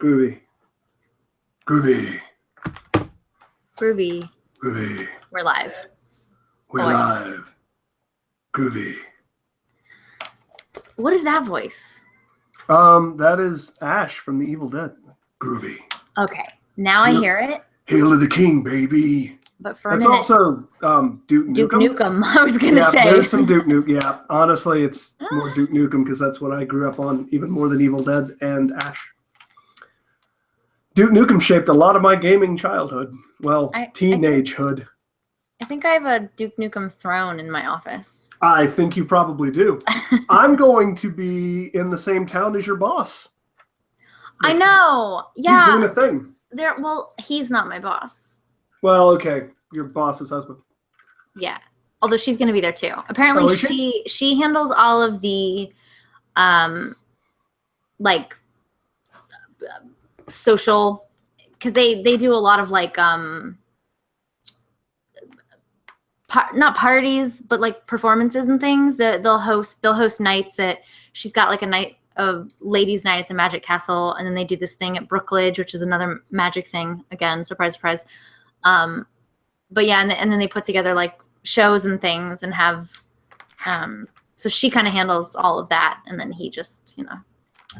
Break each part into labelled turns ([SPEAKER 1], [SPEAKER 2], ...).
[SPEAKER 1] Groovy. Groovy.
[SPEAKER 2] Groovy.
[SPEAKER 1] Groovy.
[SPEAKER 2] We're live.
[SPEAKER 1] We're live. Groovy.
[SPEAKER 2] What is that voice?
[SPEAKER 1] That is Ash from The Evil Dead. Groovy.
[SPEAKER 2] Okay, now I hear it.
[SPEAKER 1] Hail to the king, baby.
[SPEAKER 2] But for a
[SPEAKER 1] That's
[SPEAKER 2] minute,
[SPEAKER 1] also Duke Nukem.
[SPEAKER 2] Duke Nukem, I was going to say.
[SPEAKER 1] There's some Duke Nukem. Yeah, honestly, it's more Duke Nukem because that's what I grew up on, even more than Evil Dead and Ash. Duke Nukem shaped a lot of my gaming childhood. Well, teenagehood.
[SPEAKER 2] I think I have a Duke Nukem throne in my office.
[SPEAKER 1] I think you probably do. I'm going to be in the same town as your boss.
[SPEAKER 2] I know. Yeah.
[SPEAKER 1] He's doing a thing.
[SPEAKER 2] Well, he's not my boss.
[SPEAKER 1] Well, okay. Your boss's husband.
[SPEAKER 2] Yeah. Although she's going to be there too. Apparently she handles all of the like social, because they do a lot of like not parties, but like performances and things that they'll host nights at. She's got like a night of ladies' night at the Magic Castle, and then they do this thing at Brookledge, which is another magic thing. Again, surprise, surprise. But yeah, and then they put together like shows and things and have. So she kind of handles all of that, and then he just,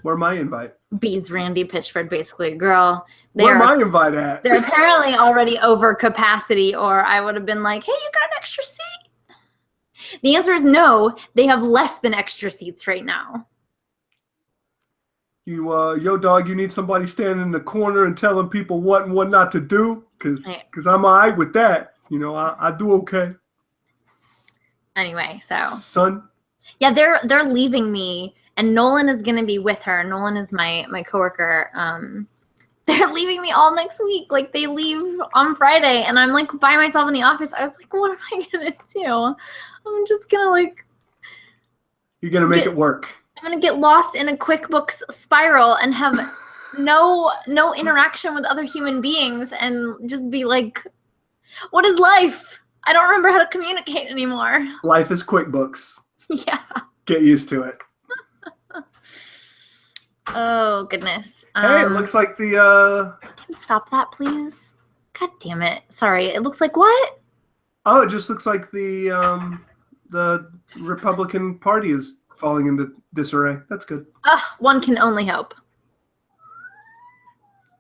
[SPEAKER 1] Where my invite?
[SPEAKER 2] Bees Randy Pitchford, basically. Girl,
[SPEAKER 1] where my invite at?
[SPEAKER 2] They're apparently already over capacity, or I would have been like, hey, you got an extra seat? The answer is no. They have less than extra seats right now.
[SPEAKER 1] Yo, dog, you need somebody standing in the corner and telling people what and what not to do? Because I'm all right with that. I do okay.
[SPEAKER 2] Anyway, so.
[SPEAKER 1] Son?
[SPEAKER 2] Yeah, they're leaving me. And Nolan is going to be with her. Nolan is my coworker. They're leaving me all next week. Like, they leave on Friday, and I'm, like, by myself in the office. I was like, what am I going to do? I'm just going to, like...
[SPEAKER 1] You're going to make it work.
[SPEAKER 2] I'm going to get lost in a QuickBooks spiral and have no interaction with other human beings and just be like, what is life? I don't remember how to communicate anymore.
[SPEAKER 1] Life is QuickBooks.
[SPEAKER 2] Yeah.
[SPEAKER 1] Get used to it.
[SPEAKER 2] Oh, goodness.
[SPEAKER 1] Hey, it looks like the...
[SPEAKER 2] Can you stop that, please? God damn it. Sorry. It looks like what?
[SPEAKER 1] Oh, it just looks like the Republican Party is falling into disarray. That's good.
[SPEAKER 2] One can only hope.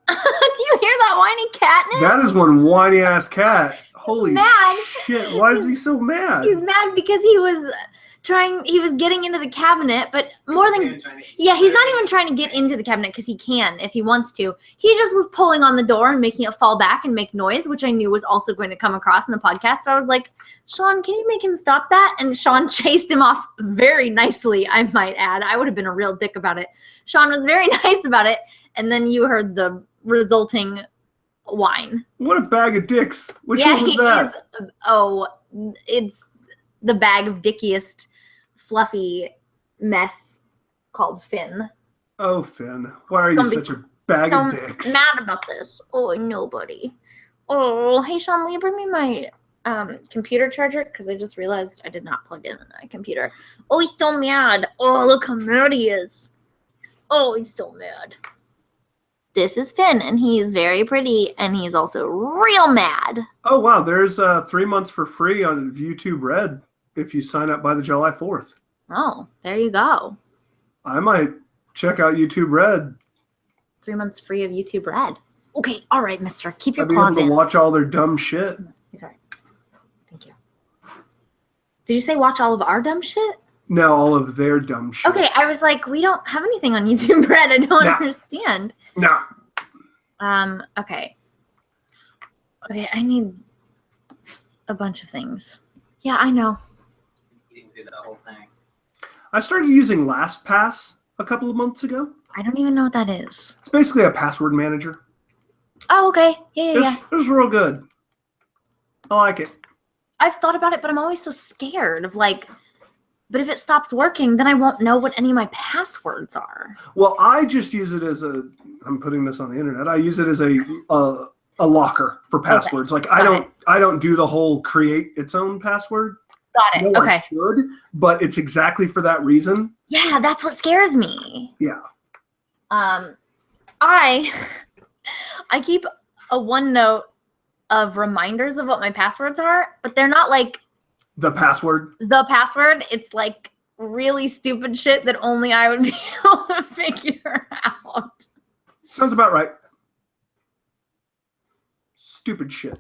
[SPEAKER 2] Do you hear that whiny catness?
[SPEAKER 1] That is one whiny-ass cat. Holy shit. Why is he so mad?
[SPEAKER 2] He's mad because he was getting into the cabinet, but he's not even trying to get into the cabinet because he can if he wants to. He just was pulling on the door and making it fall back and make noise, which I knew was also going to come across in the podcast. So I was like, Sean, can you make him stop that? And Sean chased him off very nicely, I might add. I would have been a real dick about it. Sean was very nice about it, and then you heard the resulting whine.
[SPEAKER 1] What a bag of dicks. Which one was that?
[SPEAKER 2] It's the bag of dickiest fluffy mess called Finn.
[SPEAKER 1] Oh, Finn. Why are you such a bag of dicks?
[SPEAKER 2] Mad about this. Oh, nobody. Oh, hey, Sean, will you bring me my computer charger? Because I just realized I did not plug in my computer. Oh, he's so mad. Oh, look how mad he is. He's so mad. This is Finn, and he's very pretty, and he's also real mad.
[SPEAKER 1] Oh, wow. There's 3 months for free on YouTube Red if you sign up by the July 4th.
[SPEAKER 2] Oh, there you go.
[SPEAKER 1] I might check out YouTube Red.
[SPEAKER 2] 3 months free of YouTube Red. Okay, all right, mister. Keep your
[SPEAKER 1] claws in. I'll be able to watch all their dumb shit.
[SPEAKER 2] Sorry. Thank you. Did you say watch all of our dumb shit?
[SPEAKER 1] No, all of their dumb shit.
[SPEAKER 2] Okay, I was like, we don't have anything on YouTube Red. I don't understand.
[SPEAKER 1] No.
[SPEAKER 2] Okay. Okay, I need a bunch of things. Yeah, I know.
[SPEAKER 3] You didn't do the whole thing.
[SPEAKER 1] I started using LastPass a couple of months ago.
[SPEAKER 2] I don't even know what that is.
[SPEAKER 1] It's basically a password manager.
[SPEAKER 2] Oh, okay. Yeah.
[SPEAKER 1] It's real good. I like it.
[SPEAKER 2] I've thought about it, but I'm always so scared of but if it stops working, then I won't know what any of my passwords are.
[SPEAKER 1] Well, I just use it as I'm putting this on the internet. I use it as a locker for passwords. Okay. Like I don't do the whole create its own password.
[SPEAKER 2] Got it.
[SPEAKER 1] No,
[SPEAKER 2] okay.
[SPEAKER 1] I should, but it's exactly for that reason.
[SPEAKER 2] Yeah, that's what scares me.
[SPEAKER 1] Yeah.
[SPEAKER 2] I keep a OneNote of reminders of what my passwords are, but they're not like
[SPEAKER 1] The password.
[SPEAKER 2] the password. It's like really stupid shit that only I would be able to figure out.
[SPEAKER 1] Sounds about right. Stupid shit.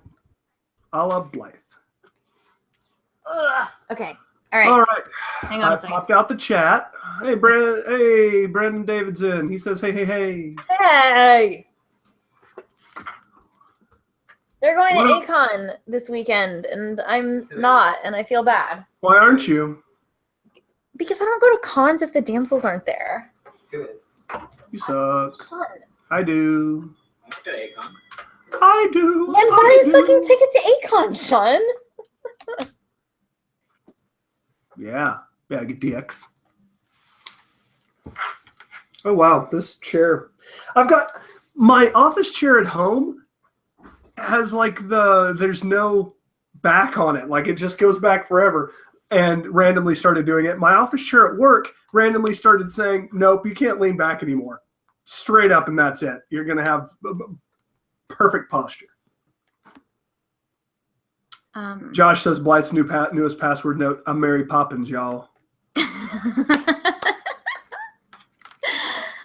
[SPEAKER 1] A la Blythe.
[SPEAKER 2] Ugh. Okay. All right.
[SPEAKER 1] All right.
[SPEAKER 2] Hang on
[SPEAKER 1] I
[SPEAKER 2] a second.
[SPEAKER 1] popped out the chat. Hey, Brandon Davidson. He says, hey.
[SPEAKER 2] Hey. They're going
[SPEAKER 1] What
[SPEAKER 2] to Akon this weekend, and I'm not, and I feel bad.
[SPEAKER 1] Why aren't you?
[SPEAKER 2] Because I don't go to cons if the damsels aren't there.
[SPEAKER 3] Who is?
[SPEAKER 1] You suck.
[SPEAKER 2] Fun.
[SPEAKER 1] I do.
[SPEAKER 3] To Akon.
[SPEAKER 1] I do.
[SPEAKER 2] Then buy
[SPEAKER 1] I
[SPEAKER 2] a
[SPEAKER 1] do.
[SPEAKER 2] fucking ticket to Akon, Sean.
[SPEAKER 1] Yeah, I get DX. Oh, wow. This chair. I've got my office chair at home has like there's no back on it. Like it just goes back forever, and randomly started doing it. My office chair at work randomly started saying, nope, you can't lean back anymore. Straight up, and that's it. You're going to have perfect posture. Josh says Blythe's newest password note, I'm Mary Poppins, y'all.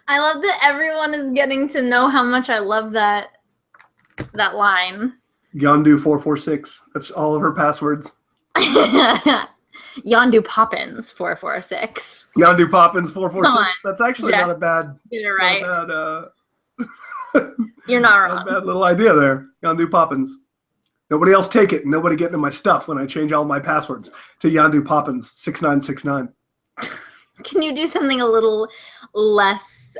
[SPEAKER 2] I love that everyone is getting to know how much I love that line.
[SPEAKER 1] Yondu 446. That's all of her passwords.
[SPEAKER 2] Yondu Poppins 446.
[SPEAKER 1] Yondu Poppins 446.
[SPEAKER 2] Come on,
[SPEAKER 1] That's actually
[SPEAKER 2] Jeff.
[SPEAKER 1] not a bad.
[SPEAKER 2] Get it right.
[SPEAKER 1] Not a
[SPEAKER 2] You're not
[SPEAKER 1] bad,
[SPEAKER 2] wrong.
[SPEAKER 1] bad little idea there. Yondu Poppins. Nobody else take it. Nobody get into my stuff when I change all my passwords to Yondu Poppins 6969.
[SPEAKER 2] Can you do something a little less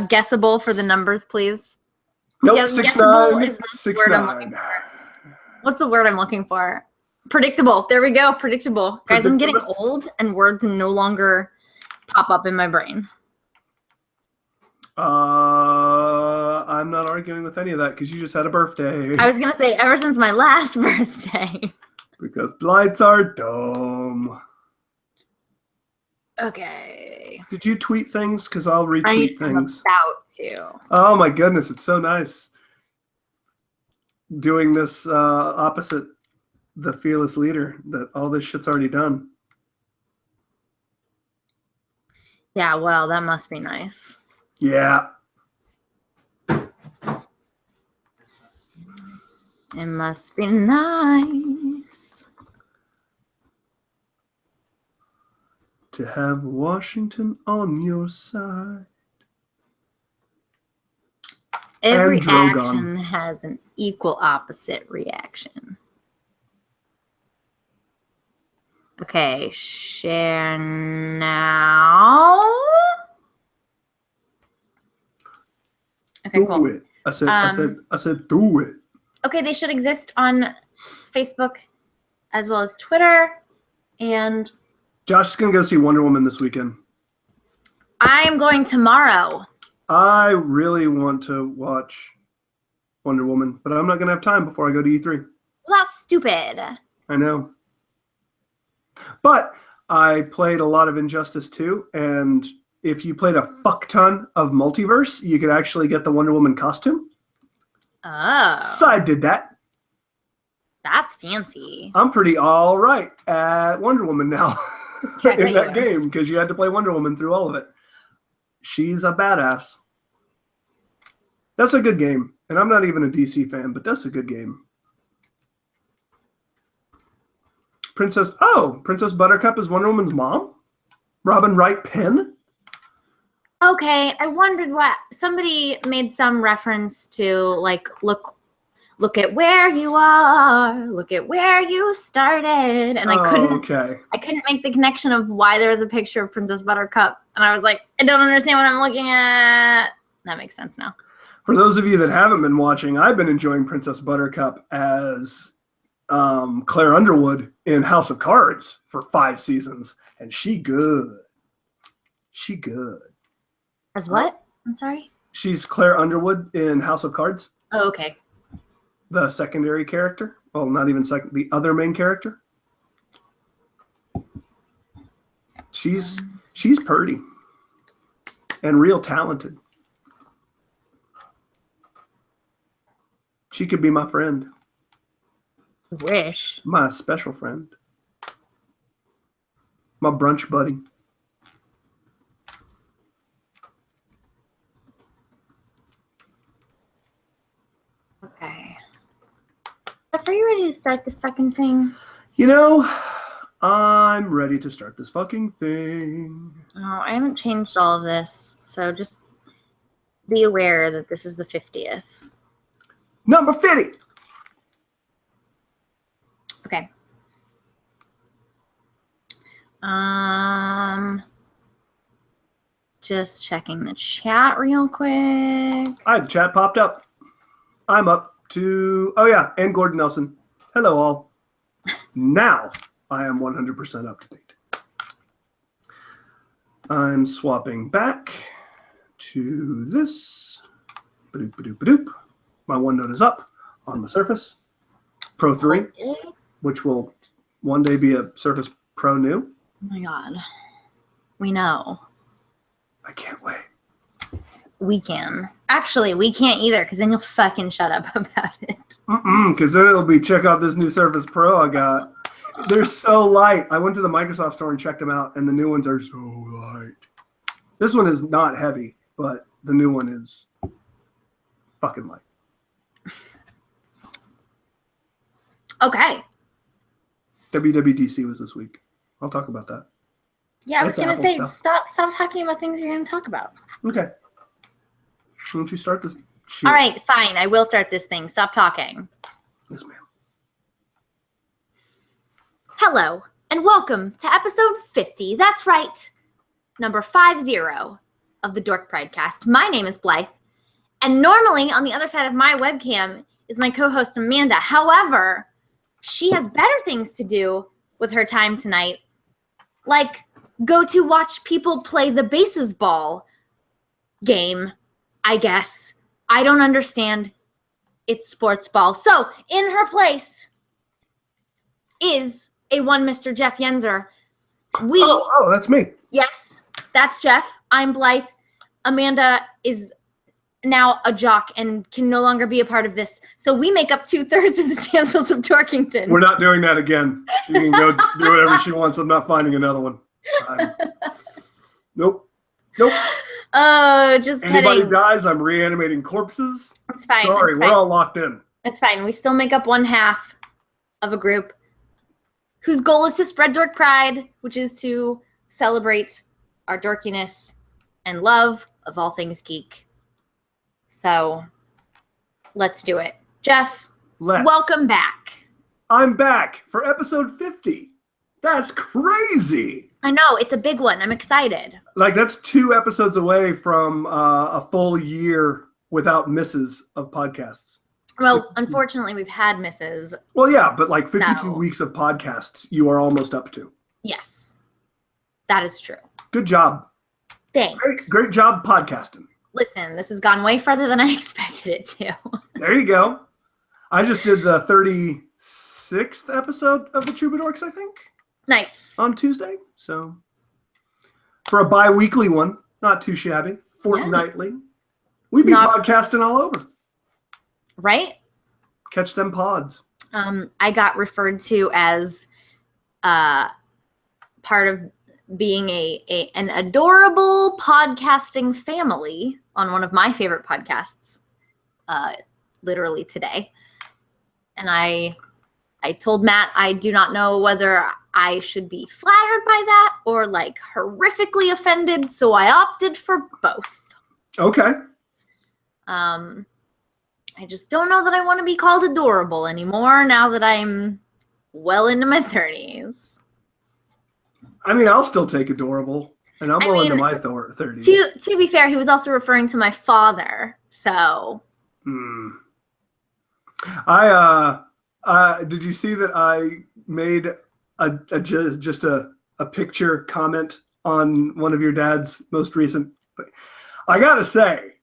[SPEAKER 2] guessable for the numbers, please?
[SPEAKER 1] Nope,
[SPEAKER 2] Guessable is not the word I'm
[SPEAKER 1] 6969.
[SPEAKER 2] looking for. What's the word I'm looking for? Predictable. There we go. Predictable. Guys, I'm getting
[SPEAKER 1] Predictabus.
[SPEAKER 2] old and words no longer pop up in my brain.
[SPEAKER 1] I'm not arguing with any of that because you just had a birthday.
[SPEAKER 2] I was going to say, ever since my last birthday.
[SPEAKER 1] Because blights are dumb.
[SPEAKER 2] Okay.
[SPEAKER 1] Did you tweet things? Because I'll retweet
[SPEAKER 2] I'm
[SPEAKER 1] things.
[SPEAKER 2] about to.
[SPEAKER 1] Oh my goodness, it's so nice doing this opposite the fearless leader that all this shit's already done.
[SPEAKER 2] Yeah, well, that must be nice.
[SPEAKER 1] Yeah.
[SPEAKER 2] It must be nice.
[SPEAKER 1] To have Washington on your side.
[SPEAKER 2] Every
[SPEAKER 1] And Drogon.
[SPEAKER 2] action has an equal opposite reaction. Okay, share now. Okay,
[SPEAKER 1] Do
[SPEAKER 2] cool.
[SPEAKER 1] it. I said do it.
[SPEAKER 2] Okay, they should exist on Facebook as well as Twitter. And
[SPEAKER 1] Josh is gonna go see Wonder Woman this weekend.
[SPEAKER 2] I am going tomorrow.
[SPEAKER 1] I really want to watch Wonder Woman, but I'm not gonna have time before I go to E3.
[SPEAKER 2] Well, that's stupid.
[SPEAKER 1] I know. But I played a lot of Injustice 2, and if you played a fuck ton of Multiverse, you could actually get the Wonder Woman costume.
[SPEAKER 2] Oh,
[SPEAKER 1] So I did that.
[SPEAKER 2] that's fancy.
[SPEAKER 1] I'm pretty all right at Wonder Woman now
[SPEAKER 2] Yeah, I bet
[SPEAKER 1] in
[SPEAKER 2] you
[SPEAKER 1] that
[SPEAKER 2] are.
[SPEAKER 1] game because you had to play Wonder Woman through all of it. She's a badass. That's a good game. And I'm not even a DC fan, but that's a good game. Princess Buttercup is Wonder Woman's mom? Robin Wright Penn?
[SPEAKER 2] Okay, I wondered what somebody made some reference to, like, look at where you are, look at where you started, and I couldn't make the connection of why there was a picture of Princess Buttercup, and I was like, I don't understand what I'm looking at. That makes sense now.
[SPEAKER 1] For those of you that haven't been watching, I've been enjoying Princess Buttercup as Claire Underwood in House of Cards for 5 seasons, and she good. She good.
[SPEAKER 2] As what? I'm sorry.
[SPEAKER 1] She's Claire Underwood in House of Cards,
[SPEAKER 2] Oh, okay.
[SPEAKER 1] the secondary character. Well, not even second, the other main character. She's purty. and real talented. She could be my friend.
[SPEAKER 2] Wish.
[SPEAKER 1] My special friend. My brunch buddy.
[SPEAKER 2] Okay. Jeff, are you ready to start this fucking thing?
[SPEAKER 1] You know, I'm ready to start this fucking thing.
[SPEAKER 2] Oh, I haven't changed all of this, so just be aware that this is the 50th.
[SPEAKER 1] Number 50.
[SPEAKER 2] Okay. Just checking the chat real quick.
[SPEAKER 1] The chat popped up. I'm up to, oh yeah, and Gordon Nelson. Hello all. Now I am 100% up to date. I'm swapping back to this. Badoop, badoop, badoop. My OneNote is up on the Surface Pro 3,
[SPEAKER 2] Okay.
[SPEAKER 1] which will one day be a Surface Pro New.
[SPEAKER 2] Oh my god. We know.
[SPEAKER 1] I can't wait.
[SPEAKER 2] We can. Actually, we can't either, because then you'll fucking shut up about it.
[SPEAKER 1] Because then it'll be, check out this new Surface Pro I got. They're so light. I went to the Microsoft store and checked them out, and the new ones are so light. This one is not heavy, but the new one is fucking light.
[SPEAKER 2] Okay.
[SPEAKER 1] WWDC was this week. I'll talk about that.
[SPEAKER 2] Yeah, I was
[SPEAKER 1] That's
[SPEAKER 2] going to
[SPEAKER 1] Apple
[SPEAKER 2] say,
[SPEAKER 1] stuff.
[SPEAKER 2] stop talking about things you're going to talk about.
[SPEAKER 1] Okay. Why don't you start this shit?
[SPEAKER 2] All right, fine. I will start this thing. Stop talking.
[SPEAKER 1] Yes, ma'am.
[SPEAKER 2] Hello, and welcome to episode 50. That's right. Number 50 of the Dork Pridecast. My name is Blythe, and normally on the other side of my webcam is my co-host Amanda. However, she has better things to do with her time tonight, like go to watch people play the bases ball game, I guess. I don't understand. It's sports ball. So, in her place is a one Mr. Jeff Yenzer.
[SPEAKER 1] Oh, that's me.
[SPEAKER 2] Yes, that's Jeff. I'm Blythe. Amanda is now a jock and can no longer be a part of this. So we make up 2/3 of the Damsels of Dorkington.
[SPEAKER 1] We're not doing that again. She can go do whatever she wants. I'm not finding another one. Nope.
[SPEAKER 2] Oh, just
[SPEAKER 1] Anybody
[SPEAKER 2] kidding.
[SPEAKER 1] dies, I'm reanimating corpses.
[SPEAKER 2] It's fine.
[SPEAKER 1] Sorry,
[SPEAKER 2] it's
[SPEAKER 1] we're
[SPEAKER 2] fine.
[SPEAKER 1] all locked in.
[SPEAKER 2] It's fine. We still make up one half of a group whose goal is to spread Dork Pride, which is to celebrate our dorkiness and love of all things geek. So, let's do it. Jeff, welcome back.
[SPEAKER 1] I'm back for episode 50. That's crazy.
[SPEAKER 2] I know, it's a big one. I'm excited.
[SPEAKER 1] Like, that's 2 episodes away from a full year without misses of podcasts.
[SPEAKER 2] Well, unfortunately, we've had misses.
[SPEAKER 1] Well, yeah, but like 52
[SPEAKER 2] No.
[SPEAKER 1] weeks of podcasts, you are almost up to.
[SPEAKER 2] Yes, that is true.
[SPEAKER 1] Good job.
[SPEAKER 2] Thanks.
[SPEAKER 1] Great job podcasting.
[SPEAKER 2] Listen, this has gone way further than I expected it to.
[SPEAKER 1] There you go. I just did the 36th episode of the Troubadours, I think,
[SPEAKER 2] Nice.
[SPEAKER 1] on Tuesday. So for a bi-weekly one, not too shabby. Fortnightly. We'd be podcasting all over.
[SPEAKER 2] Right?
[SPEAKER 1] Catch them pods.
[SPEAKER 2] I got referred to as part of being an adorable podcasting family on one of my favorite podcasts, literally today. And I told Matt I do not know whether I should be flattered by that or like horrifically offended, so I opted for both.
[SPEAKER 1] Okay.
[SPEAKER 2] I just don't know that I want to be called adorable anymore now that I'm well into my 30s.
[SPEAKER 1] I mean, I'll still take adorable, and I'm well into my 30s.
[SPEAKER 2] To be fair, he was also referring to my father, so.
[SPEAKER 1] Did you see that I made just a picture comment on one of your dad's most recent? I gotta say,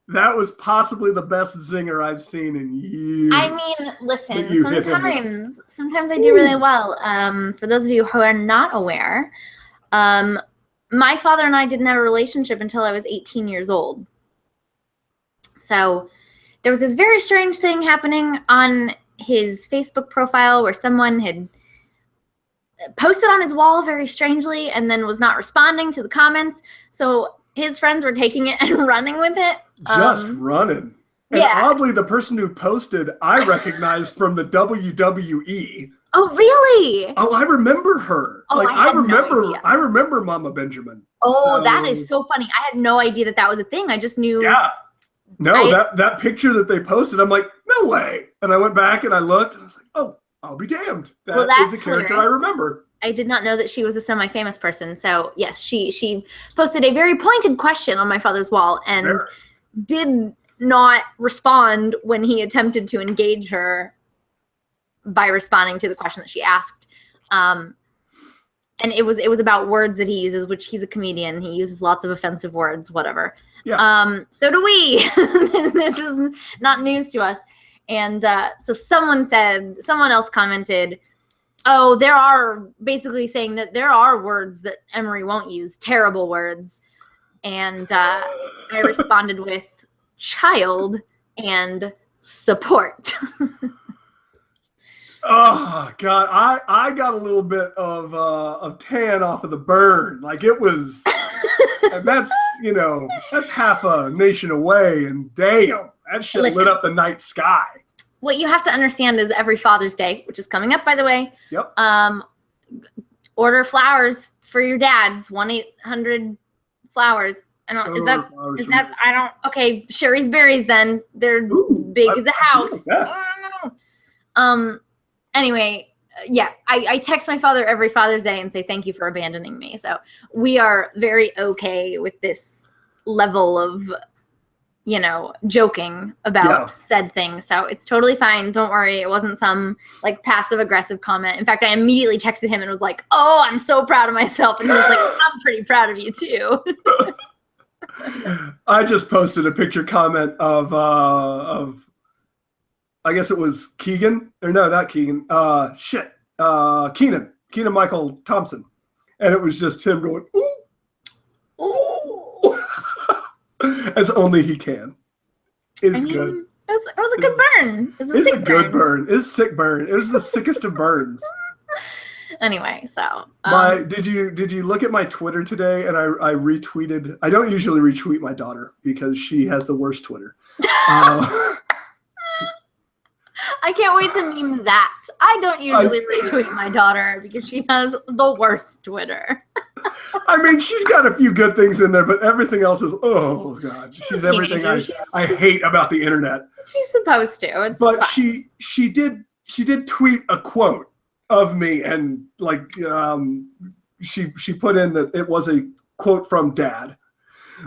[SPEAKER 1] that was possibly the best zinger I've seen in years.
[SPEAKER 2] I mean, listen, sometimes I do really well. For those of you who are not aware, my father and I didn't have a relationship until I was 18 years old. So there was this very strange thing happening on his Facebook profile where someone had posted on his wall very strangely and then was not responding to the comments. So his friends were taking it and running with it.
[SPEAKER 1] Just running. And oddly, the person who posted, I recognized from the WWE.
[SPEAKER 2] Oh, really?
[SPEAKER 1] Oh, I remember her.
[SPEAKER 2] Oh,
[SPEAKER 1] like
[SPEAKER 2] I
[SPEAKER 1] remember Mama Benjamin.
[SPEAKER 2] Oh, that is so funny. I had no idea that was a thing. I just knew.
[SPEAKER 1] Yeah. No, that picture that they posted, I'm like, no way. And I went back and I looked and I was like, oh, I'll be damned. That is a character hilarious. I remember.
[SPEAKER 2] I did not know that she was a semi-famous person. So yes, she posted a very pointed question on my father's wall and did not respond when he attempted to engage her by responding to the question that she asked. And it was about words that he uses, which he's a comedian. He uses lots of offensive words, whatever. Yeah. So do we. This is not news to us. And so someone else commented, oh, there are basically saying that there are words that Emery won't use, terrible words. And I responded with child and support.
[SPEAKER 1] Oh God, I got a little bit of tan off of the burn. Like it was, and that's half a nation away, and damn, that shit lit up the night sky.
[SPEAKER 2] What you have to understand is every Father's Day, which is coming up, by the way.
[SPEAKER 1] Yep.
[SPEAKER 2] Order flowers for your dads. 1-800-flowers. I don't. Is that? I don't. Okay, Sherry's berries. Then they're big as a house. Like Anyway, yeah, I text my father every Father's Day and say thank you for abandoning me. So we are very okay with this level of, joking about said thing. So it's totally fine. Don't worry. It wasn't some like passive aggressive comment. In fact, I immediately texted him and was like, "Oh, I'm so proud of myself." And he was like, "I'm pretty proud of you too."
[SPEAKER 1] I just posted a picture comment of I guess it was Keegan, or no, not Keegan. Keenan Michael Thompson, and it was just him going ooh, ooh, as only he can. Good.
[SPEAKER 2] It was a good burn. It was a
[SPEAKER 1] good burn. It's a sick burn. It was the sickest of burns.
[SPEAKER 2] Anyway, so
[SPEAKER 1] did you look at my Twitter today? And I retweeted. I don't usually retweet my daughter because she has the worst Twitter.
[SPEAKER 2] I can't wait to meme that. I don't usually retweet my daughter because she has the worst Twitter.
[SPEAKER 1] I mean, she's got a few good things in there, but everything else is, oh God, she's everything I hate about the internet.
[SPEAKER 2] She's supposed to. It's
[SPEAKER 1] but
[SPEAKER 2] fine.
[SPEAKER 1] she did tweet a quote of me, and like she put in that it was a quote from Dad.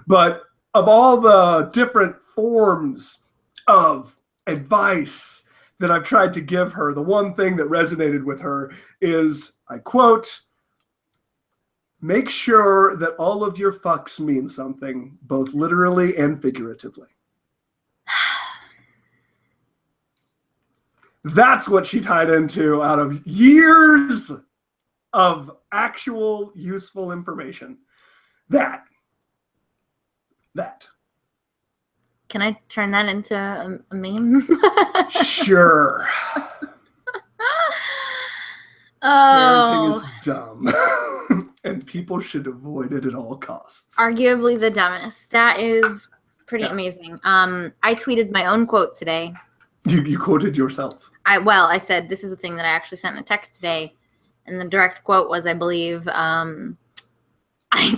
[SPEAKER 1] But of all the different forms of advice that I've tried to give her, the one thing that resonated with her is, I quote, "Make sure that all of your fucks mean something, both literally and figuratively." That's what she tied into out of years of actual useful information. That.
[SPEAKER 2] Can I turn that into a meme?
[SPEAKER 1] Sure. Parenting is dumb. And people should avoid it at all costs.
[SPEAKER 2] Arguably the dumbest. That is pretty amazing. I tweeted my own quote today.
[SPEAKER 1] You quoted yourself.
[SPEAKER 2] I said, this is a thing that I actually sent in a text today. And the direct quote was, I believe, I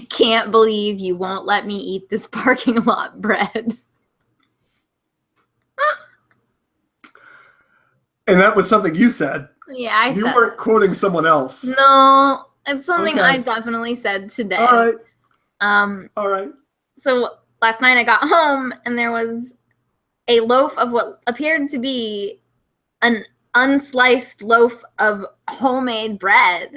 [SPEAKER 2] can't believe you won't let me eat this parking lot bread.
[SPEAKER 1] And that was something you said.
[SPEAKER 2] Yeah, I said.
[SPEAKER 1] You weren't quoting someone else.
[SPEAKER 2] No, it's something I definitely said today.
[SPEAKER 1] All right. All right.
[SPEAKER 2] So last night I got home and there was a loaf of what appeared to be an unsliced loaf of homemade bread.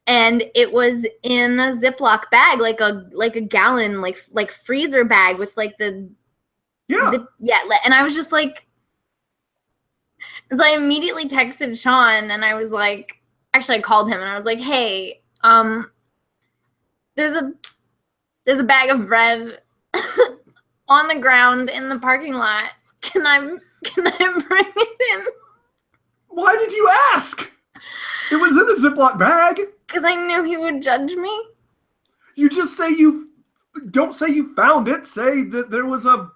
[SPEAKER 2] And it was in a Ziploc bag, like a gallon, like freezer bag with like the and I was just like, so I immediately texted Sean and I was like, actually I called him and I was like, hey, there's a bag of bread on the ground in the parking lot. Can I bring it in?
[SPEAKER 1] Why did you ask? It was in a Ziploc bag.
[SPEAKER 2] Because I knew he would judge me.
[SPEAKER 1] You just say don't say you found it. Say that there was a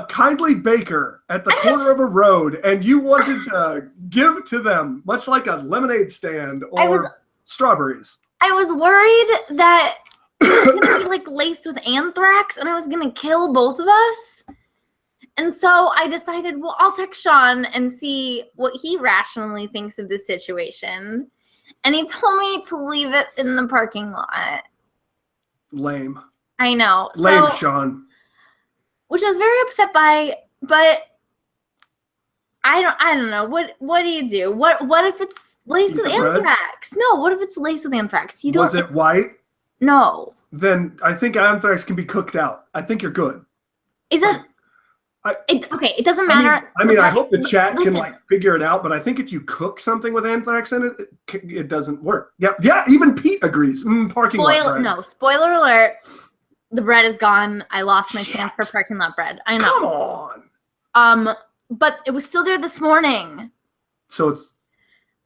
[SPEAKER 1] kindly baker at the corner of a road and you wanted to give to them, much like a lemonade stand or strawberries.
[SPEAKER 2] I was worried that it was going to be like laced with anthrax and I was going to kill both of us. And so I decided, well, I'll text Sean and see what he rationally thinks of this situation. And he told me to leave it in the parking lot.
[SPEAKER 1] Lame.
[SPEAKER 2] I know.
[SPEAKER 1] Lame, Sean.
[SPEAKER 2] Which I was very upset by, but I don't know. What do you do? What if it's laced with anthrax? No, what if it's laced with anthrax?
[SPEAKER 1] Was it white?
[SPEAKER 2] No.
[SPEAKER 1] Then I think anthrax can be cooked out. I think you're good.
[SPEAKER 2] Is it? Okay, it doesn't matter.
[SPEAKER 1] I hope the chat can figure it out, but I think if you cook something with anthrax in it, it doesn't work. Yeah, even Pete agrees. Parking lot bread.
[SPEAKER 2] No, spoiler alert. The bread is gone. I lost my chance for parking lot bread. I know.
[SPEAKER 1] Come on.
[SPEAKER 2] But it was still there this morning.
[SPEAKER 1] So it's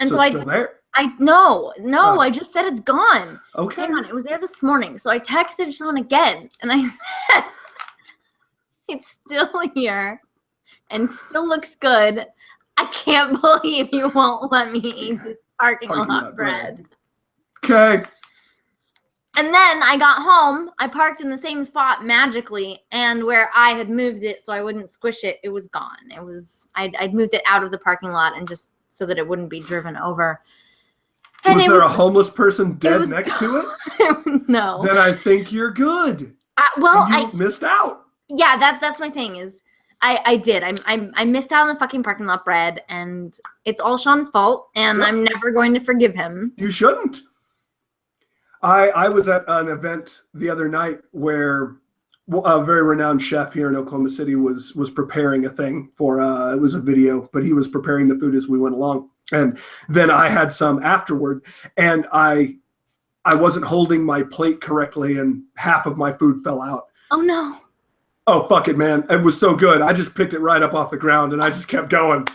[SPEAKER 1] still there?
[SPEAKER 2] No, I just said it's gone.
[SPEAKER 1] Okay.
[SPEAKER 2] Hang on, it was there this morning. So I texted Sean again, and I said, it's still here and still looks good. I can't believe you won't let me eat this parking lot bread.
[SPEAKER 1] Okay.
[SPEAKER 2] And then I got home. I parked in the same spot magically, and where I had moved it so I wouldn't squish it, it was gone. I'd moved it out of the parking lot and just so that it wouldn't be driven over. And
[SPEAKER 1] was there a homeless person dead next to it?
[SPEAKER 2] No.
[SPEAKER 1] Then I think you're good. You missed out.
[SPEAKER 2] Yeah, that's my thing is I did. I missed out on the fucking parking lot bread, and it's all Sean's fault, and I'm never going to forgive him.
[SPEAKER 1] You shouldn't. I was at an event the other night where a very renowned chef here in Oklahoma City was preparing a thing for it was a video, but he was preparing the food as we went along. And then I had some afterward, and I wasn't holding my plate correctly, and half of my food fell out.
[SPEAKER 2] Oh no.
[SPEAKER 1] Oh, fuck it, man. It was so good. I just picked it right up off the ground, and I just kept going.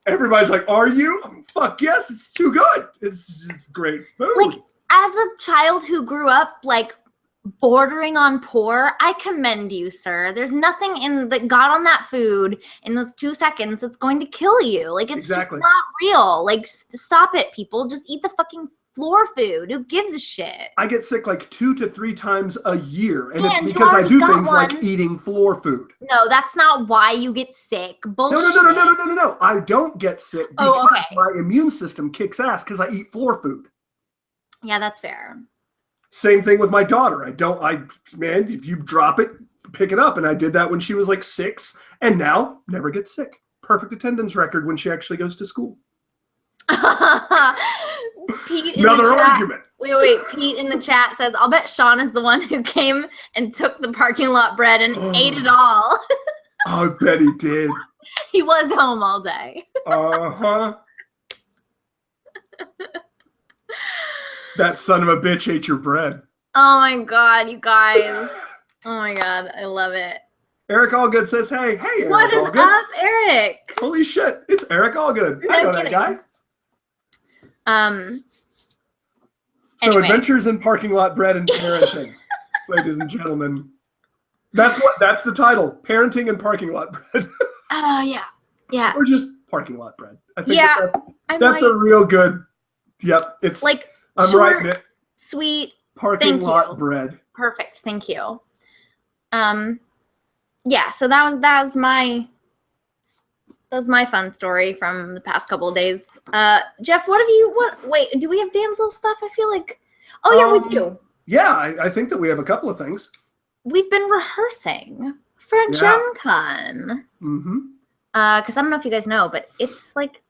[SPEAKER 1] Everybody's like, are you? Fuck yes, it's too good. It's just great food.
[SPEAKER 2] Like, as a child who grew up, like, bordering on poor, I commend you, sir. There's nothing that got on that food in those 2 seconds that's going to kill you. Like, it's just not real. Like, stop it, people. Just eat the fucking floor food. Who gives a shit?
[SPEAKER 1] I get sick like 2 to 3 times a year, and it's because I do things like eating floor food.
[SPEAKER 2] No, that's not why you get sick. Bullshit.
[SPEAKER 1] No. I don't get sick because my immune system kicks ass because I eat floor food.
[SPEAKER 2] Yeah, that's fair.
[SPEAKER 1] Same thing with my daughter. Man, if you drop it, pick it up. And I did that when she was like 6, and now never gets sick. Perfect attendance record when she actually goes to school.
[SPEAKER 2] Pete
[SPEAKER 1] Another argument.
[SPEAKER 2] Wait. Pete in the chat says, I'll bet Sean is the one who came and took the parking lot bread and ate it all.
[SPEAKER 1] I bet he did.
[SPEAKER 2] He was home all day.
[SPEAKER 1] Uh-huh. That son of a bitch ate your bread.
[SPEAKER 2] Oh my God, you guys. Oh my God, I love it.
[SPEAKER 1] Eric Allgood says, hey, Eric
[SPEAKER 2] What is
[SPEAKER 1] Allgood.
[SPEAKER 2] up, Eric?
[SPEAKER 1] Holy shit, it's Eric Allgood. I know that guy.
[SPEAKER 2] Anyway.
[SPEAKER 1] Adventures in Parking Lot Bread and Parenting, ladies and gentlemen. That's the title. Parenting and Parking Lot Bread.
[SPEAKER 2] Yeah.
[SPEAKER 1] Or just Parking Lot Bread. I think that's a real good. Yep, it's
[SPEAKER 2] like
[SPEAKER 1] I'm
[SPEAKER 2] short,
[SPEAKER 1] writing it.
[SPEAKER 2] Sweet
[SPEAKER 1] parking lot bread.
[SPEAKER 2] Perfect. Thank you. Yeah, so that was my fun story from the past couple of days. Jeff, wait, do we have Damsel stuff? I feel like we do.
[SPEAKER 1] Yeah, I think that we have a couple of things.
[SPEAKER 2] We've been rehearsing for Gen Con.
[SPEAKER 1] Mm-hmm.
[SPEAKER 2] Because I don't know if you guys know, but it's like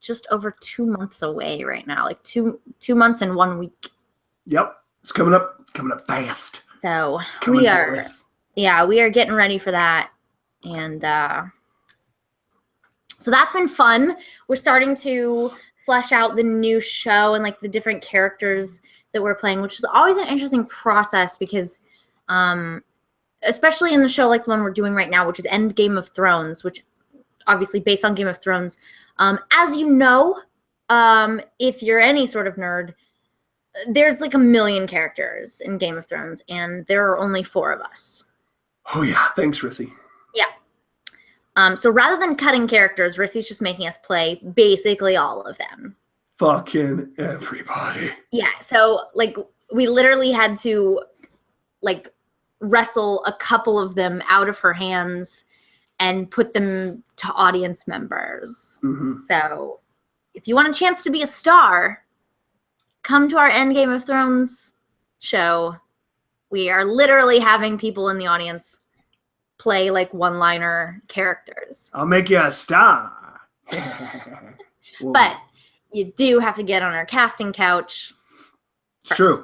[SPEAKER 2] just over 2 months away right now. Like two months and 1 week. Yep.
[SPEAKER 1] It's coming up fast.
[SPEAKER 2] So we are getting ready for that. And so that's been fun. We're starting to flesh out the new show and like the different characters that we're playing, which is always an interesting process because especially in the show like the one we're doing right now, which is End Game of Thrones, which obviously based on Game of Thrones. As you know, if you're any sort of nerd, there's like 1 million characters in Game of Thrones, and there are only 4 of us.
[SPEAKER 1] Oh yeah, thanks, Rissy.
[SPEAKER 2] Yeah. So rather than cutting characters, Rissy's just making us play basically all of them.
[SPEAKER 1] Fucking everybody.
[SPEAKER 2] Yeah, so like we literally had to like wrestle a couple of them out of her hands and put them to audience members.
[SPEAKER 1] Mm-hmm.
[SPEAKER 2] So if you want a chance to be a star, come to our End Game of Thrones show. We are literally having people in the audience play like one-liner characters.
[SPEAKER 1] I'll make you a star.
[SPEAKER 2] But you do have to get on our casting couch.
[SPEAKER 1] It's true.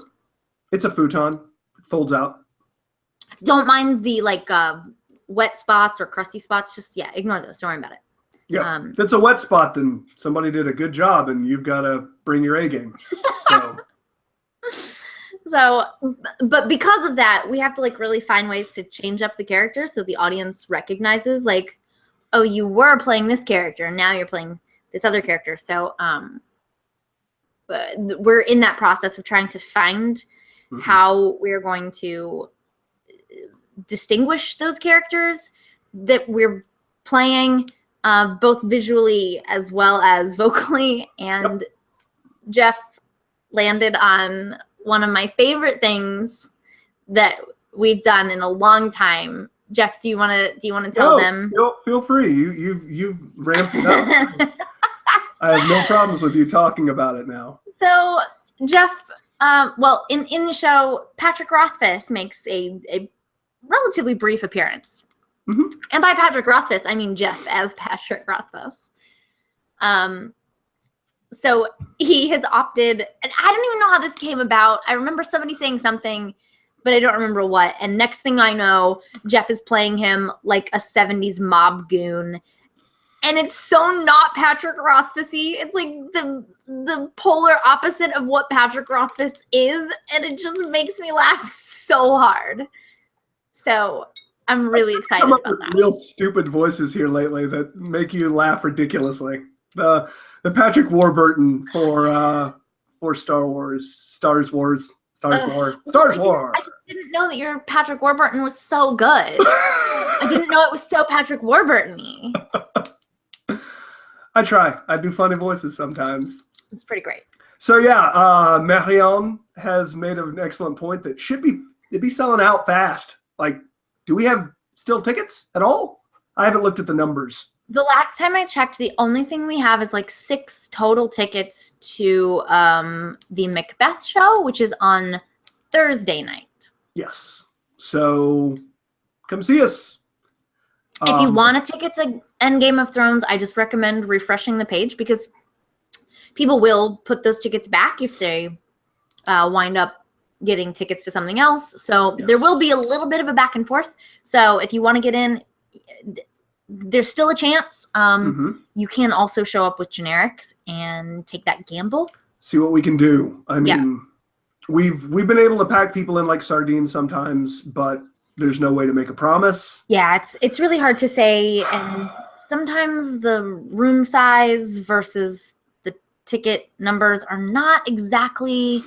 [SPEAKER 1] It's a futon. It folds out.
[SPEAKER 2] Don't mind the like wet spots or crusty spots. Just ignore those. Don't worry about it.
[SPEAKER 1] Yeah, if it's a wet spot, then somebody did a good job, and you've got to bring your A game.
[SPEAKER 2] So, but because of that, we have to like really find ways to change up the characters so the audience recognizes like, oh, you were playing this character, and now you're playing this other character. So, but we're in that process of trying to find how we're going to distinguish those characters that we're playing. Both visually as well as vocally. And Jeff landed on one of my favorite things that we've done in a long time. Jeff, do you want to tell them?
[SPEAKER 1] Feel free. You've ramped it up. I have no problems with you talking about it now.
[SPEAKER 2] So Jeff, in the show, Patrick Rothfuss makes a relatively brief appearance.
[SPEAKER 1] Mm-hmm.
[SPEAKER 2] And by Patrick Rothfuss, I mean Jeff as Patrick Rothfuss. So he has opted, and I don't even know how this came about. I remember somebody saying something, but I don't remember what. And next thing I know, Jeff is playing him like a 70s mob goon. And it's so not Patrick Rothfussy. It's like the polar opposite of what Patrick Rothfuss is. And it just makes me laugh so hard. So I'm really excited about that.
[SPEAKER 1] Real stupid voices here lately that make you laugh ridiculously. The Patrick Warburton for Star Wars. I
[SPEAKER 2] just didn't know that your Patrick Warburton was so good. I didn't know it was so Patrick Warburton-y.
[SPEAKER 1] I try. I do funny voices sometimes.
[SPEAKER 2] It's pretty great.
[SPEAKER 1] So yeah, Marion has made an excellent point that it'd be selling out fast. Like, do we have still tickets at all? I haven't looked at the numbers.
[SPEAKER 2] The last time I checked, the only thing we have is like 6 total tickets to the Macbeth show, which is on Thursday night.
[SPEAKER 1] Yes. So come see us.
[SPEAKER 2] If you want a ticket to End Game of Thrones, I just recommend refreshing the page because people will put those tickets back if they wind up getting tickets to something else. So there will be a little bit of a back and forth. So if you want to get in, there's still a chance. You can also show up with generics and take that gamble.
[SPEAKER 1] See what we can do. I mean, we've been able to pack people in like sardines sometimes, but there's no way to make a promise.
[SPEAKER 2] Yeah, it's really hard to say, and sometimes the room size versus the ticket numbers are not exactly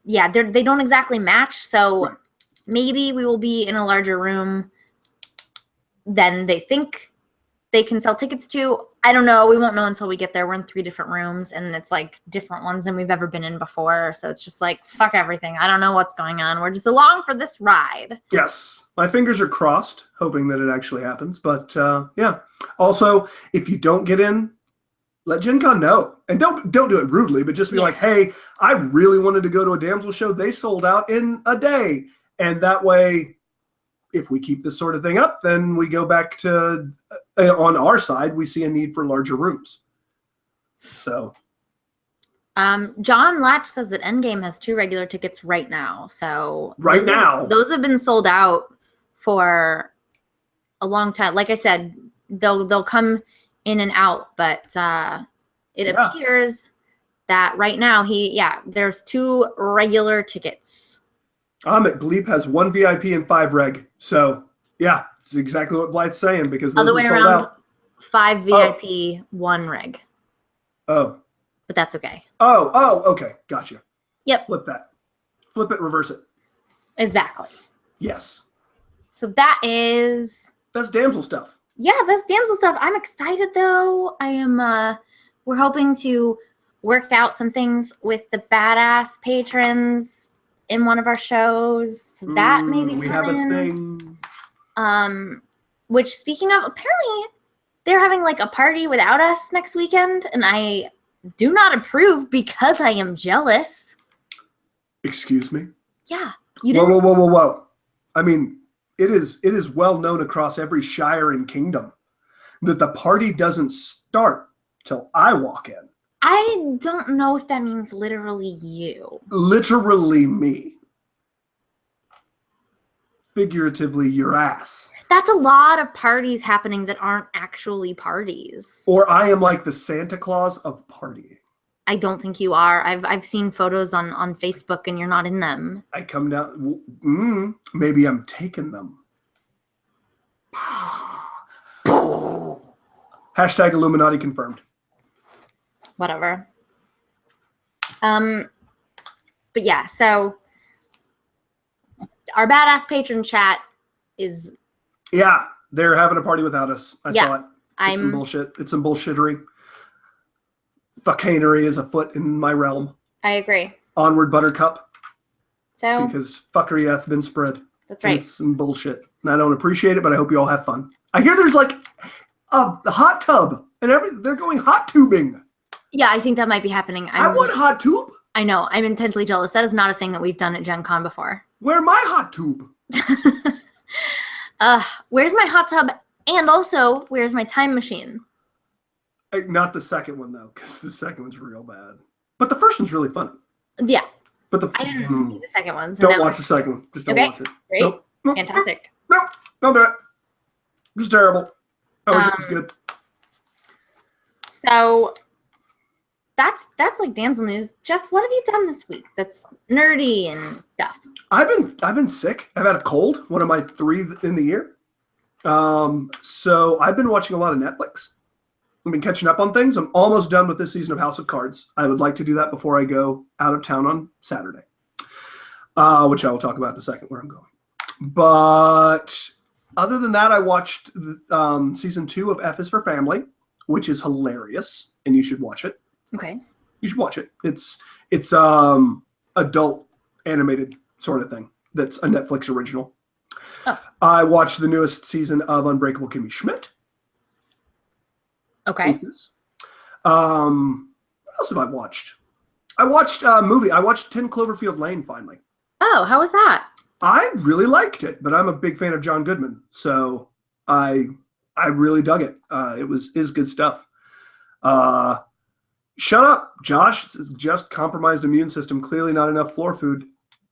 [SPEAKER 2] they don't exactly match. So maybe we will be in a larger room than they think they can sell tickets to. I don't know. We won't know until we get there. We're in 3 different rooms, and it's like different ones than we've ever been in before. So it's just like, fuck everything. I don't know what's going on. We're just along for this ride.
[SPEAKER 1] Yes. My fingers are crossed, hoping that it actually happens. But yeah. Also, if you don't get in, let Gen Con know. And don't do it rudely, but just be like, hey, I really wanted to go to a Damsel show. They sold out in a day. And that way, if we keep this sort of thing up, then we go back to, on our side, we see a need for larger rooms. So.
[SPEAKER 2] John Latch says that Endgame has 2 regular tickets right now. So those have been sold out for a long time. Like I said, they'll come in and out, but it appears that right now there's 2 regular tickets.
[SPEAKER 1] Blythe has 1 VIP and 5 reg. So yeah, it's exactly what Blythe's saying because those
[SPEAKER 2] Other
[SPEAKER 1] were
[SPEAKER 2] way
[SPEAKER 1] sold
[SPEAKER 2] around,
[SPEAKER 1] out.
[SPEAKER 2] 5 VIP, 1 reg.
[SPEAKER 1] Oh.
[SPEAKER 2] But that's okay.
[SPEAKER 1] Oh, okay. Gotcha.
[SPEAKER 2] Yep.
[SPEAKER 1] Flip that. Flip it, reverse it.
[SPEAKER 2] Exactly.
[SPEAKER 1] Yes.
[SPEAKER 2] So that's
[SPEAKER 1] Damsel stuff.
[SPEAKER 2] Yeah, that's Damsel stuff. I'm excited though. We're hoping to work out some things with the badass patrons in one of our shows. So that maybe
[SPEAKER 1] we have a thing.
[SPEAKER 2] Which, speaking of, apparently they're having like a party without us next weekend, and I do not approve because I am jealous.
[SPEAKER 1] Excuse me?
[SPEAKER 2] Yeah. You didn't.
[SPEAKER 1] Whoa. I mean, it is well known across every shire and kingdom that the party doesn't start till I walk in.
[SPEAKER 2] I don't know if that means literally you.
[SPEAKER 1] Literally me. Figuratively, your ass.
[SPEAKER 2] That's a lot of parties happening that aren't actually parties.
[SPEAKER 1] Or I am like the Santa Claus of partying.
[SPEAKER 2] I don't think you are. I've seen photos on Facebook and you're not in them.
[SPEAKER 1] I come down. Maybe I'm taking them. Hashtag Illuminati confirmed.
[SPEAKER 2] Whatever. But yeah, so our badass patron chat is.
[SPEAKER 1] Yeah, they're having a party without us. I saw it. It's some
[SPEAKER 2] I'm
[SPEAKER 1] bullshit. It's some bullshittery. Fuckanery is afoot in my realm.
[SPEAKER 2] I agree.
[SPEAKER 1] Onward, Buttercup.
[SPEAKER 2] So
[SPEAKER 1] Because fuckery hath been spread.
[SPEAKER 2] that's right.
[SPEAKER 1] It's some bullshit. And I don't appreciate it, but I hope you all have fun. I hear there's like a hot tub and they're going hot tubing.
[SPEAKER 2] Yeah, I think that might be happening.
[SPEAKER 1] I want hot tube.
[SPEAKER 2] I know. I'm intensely jealous. That is not a thing that we've done at Gen Con before.
[SPEAKER 1] Where my hot tube?
[SPEAKER 2] Where's my hot tub? And also, where's my time machine?
[SPEAKER 1] Not the second one though, because the second one's real bad. But the first one's really funny.
[SPEAKER 2] Yeah.
[SPEAKER 1] But
[SPEAKER 2] I didn't see the second one. So
[SPEAKER 1] don't watch the second one. Just don't watch it.
[SPEAKER 2] Great.
[SPEAKER 1] Nope.
[SPEAKER 2] Fantastic.
[SPEAKER 1] Nope. Don't do it. It's terrible. I wish it was good.
[SPEAKER 2] So that's like Damsel news. Jeff, what have you done this week that's nerdy and stuff?
[SPEAKER 1] I've been sick. I've had a cold, one of my 3 in the year. So I've been watching a lot of Netflix. I've been catching up on things. I'm almost done with this season of House of Cards. I would like to do that before I go out of town on Saturday, which I will talk about in a second where I'm going. But other than that, I watched season 2 of F is for Family, which is hilarious, and you should watch it.
[SPEAKER 2] Okay.
[SPEAKER 1] You should watch it. It's adult animated sort of thing. That's a Netflix original.
[SPEAKER 2] Oh.
[SPEAKER 1] I watched the newest season of Unbreakable Kimmy Schmidt.
[SPEAKER 2] Okay.
[SPEAKER 1] What else have I watched? I watched a movie. I watched 10 Cloverfield Lane finally.
[SPEAKER 2] Oh, how was that?
[SPEAKER 1] I really liked it, but I'm a big fan of John Goodman, so I really dug it. It is good stuff. Shut up, Josh. It's just compromised immune system. Clearly not enough floor food.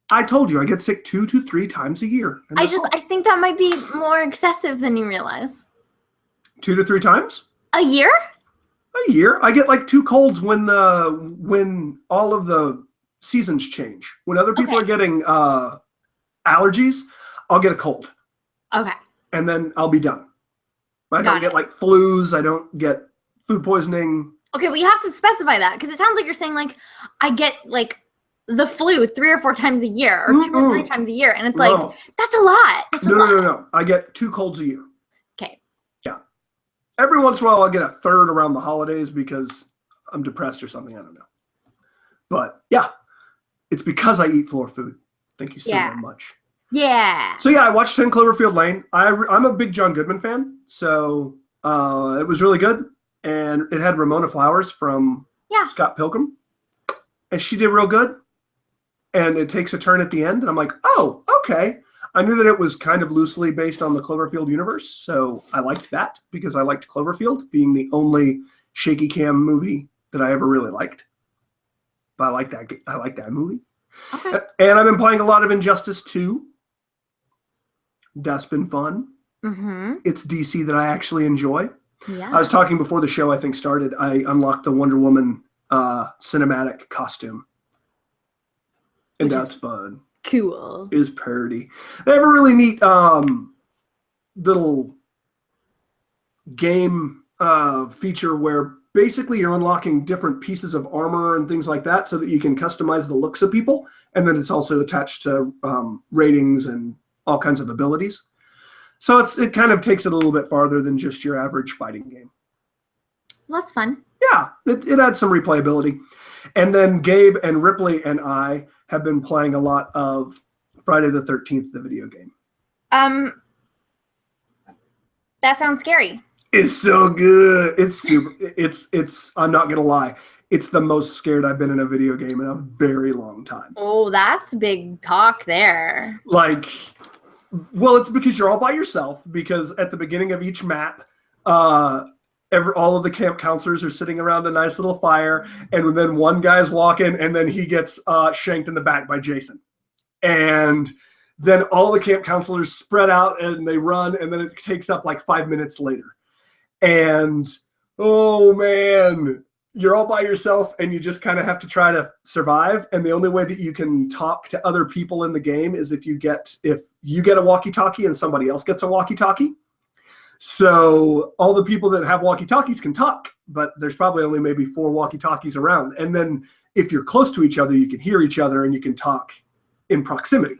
[SPEAKER 1] I told you I get sick 2 to 3 times a year.
[SPEAKER 2] I think that might be more excessive than you realize.
[SPEAKER 1] 2 to 3 times?
[SPEAKER 2] A year?
[SPEAKER 1] A year. I get like 2 colds when all of the seasons change. When other people are getting allergies, I'll get a cold.
[SPEAKER 2] Okay.
[SPEAKER 1] And then I'll be done. I don't get like flus. I don't get food poisoning.
[SPEAKER 2] Okay, well, you have to specify that because it sounds like you're saying like I get like the flu 3 or 4 times a year or 2 or 3 times a year, and it's like that's a lot. That's a lot.
[SPEAKER 1] No. I get 2 colds a year.
[SPEAKER 2] Okay.
[SPEAKER 1] Yeah. Every once in a while, I'll get a third around the holidays because I'm depressed or something. I don't know. But yeah, it's because I eat floor food. Thank you so very much.
[SPEAKER 2] Yeah.
[SPEAKER 1] So yeah, I watched 10 Cloverfield Lane. I'm a big John Goodman fan, so it was really good. And it had Ramona Flowers from Scott Pilgrim. And she did real good. And it takes a turn at the end. And I'm like, oh, okay. I knew that it was kind of loosely based on the Cloverfield universe. So I liked that because I liked Cloverfield being the only shaky cam movie that I ever really liked. But I like that movie.
[SPEAKER 2] Okay.
[SPEAKER 1] And I've been playing a lot of Injustice 2. That's been fun.
[SPEAKER 2] Mm-hmm.
[SPEAKER 1] It's DC that I actually enjoy.
[SPEAKER 2] Yeah.
[SPEAKER 1] I was talking before the show, I think, started. I unlocked the Wonder Woman cinematic costume. And
[SPEAKER 2] Which
[SPEAKER 1] that's
[SPEAKER 2] is
[SPEAKER 1] fun.
[SPEAKER 2] cool.
[SPEAKER 1] Is purdy. They have a really neat little game feature where basically you're unlocking different pieces of armor and things like that so that you can customize the looks of people. And then it's also attached to ratings and all kinds of abilities. So it kind of takes it a little bit farther than just your average fighting game.
[SPEAKER 2] Well, that's fun.
[SPEAKER 1] Yeah, it adds some replayability. And then Gabe and Ripley and I have been playing a lot of Friday the 13th, the video game.
[SPEAKER 2] That sounds scary.
[SPEAKER 1] It's so good. It's super. It's. I'm not gonna lie. It's the most scared I've been in a video game in a very long time.
[SPEAKER 2] Oh, that's big talk there.
[SPEAKER 1] Like, well, it's because you're all by yourself. Because at the beginning of each map, all of the camp counselors are sitting around a nice little fire, and then one guy's walking, and then he gets shanked in the back by Jason, and then all the camp counselors spread out and they run, and then it takes up like 5 minutes later. And, oh man, you're all by yourself and you just kind of have to try to survive. And the only way that you can talk to other people in the game is if you get a walkie-talkie and somebody else gets a walkie-talkie. So all the people that have walkie-talkies can talk, but there's probably only maybe 4 walkie-talkies around. And then if you're close to each other, you can hear each other and you can talk in proximity.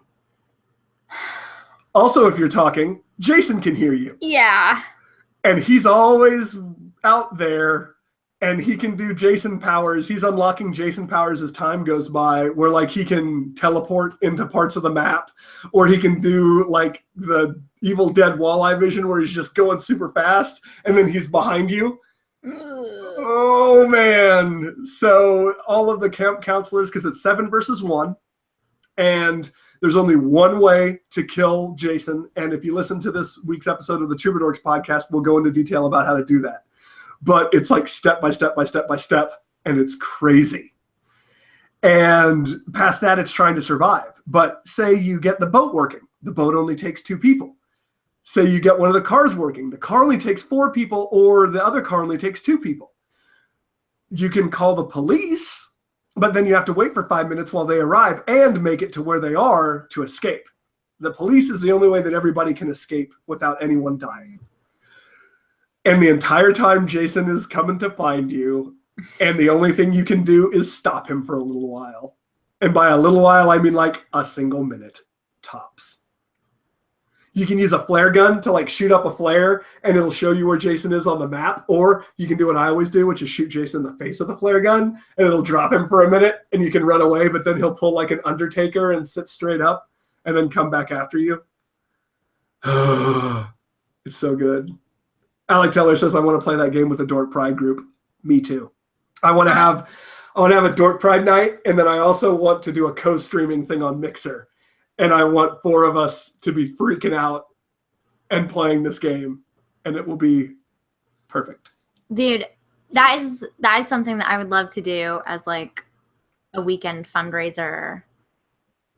[SPEAKER 1] Also, if you're talking, Jason can hear you.
[SPEAKER 2] Yeah.
[SPEAKER 1] And he's always out there, and he can do Jason powers. He's unlocking Jason powers as time goes by, where like he can teleport into parts of the map, or he can do like the Evil Dead walleye vision where he's just going super fast, and then he's behind you. Oh, man. So all of the camp counselors, because it's 7 versus 1, and there's only one way to kill Jason. And if you listen to this week's episode of the Troubadours podcast, we'll go into detail about how to do that. But it's like step by step by step by step, and it's crazy. And past that, it's trying to survive. But say you get the boat working. The boat only takes 2 people. Say you get one of the cars working. The car only takes 4 people, or the other car only takes 2 people. You can call the police, but then you have to wait for 5 minutes while they arrive and make it to where they are to escape. The police is the only way that everybody can escape without anyone dying. And the entire time Jason is coming to find you, and the only thing you can do is stop him for a little while. And by a little while, I mean like a single minute, tops. You can use a flare gun to like shoot up a flare, and it'll show you where Jason is on the map. Or you can do what I always do, which is shoot Jason in the face with a flare gun, and it'll drop him for a minute, and you can run away, but then he'll pull like an Undertaker and sit straight up and then come back after you. It's so good. Alec Teller says, I want to play that game with the Dork Pride group. Me too. I want to have a Dork Pride night, and then I also want to do a co-streaming thing on Mixer. And I want 4 of us to be freaking out and playing this game, and it will be perfect.
[SPEAKER 2] Dude, that is something that I would love to do as like a weekend fundraiser.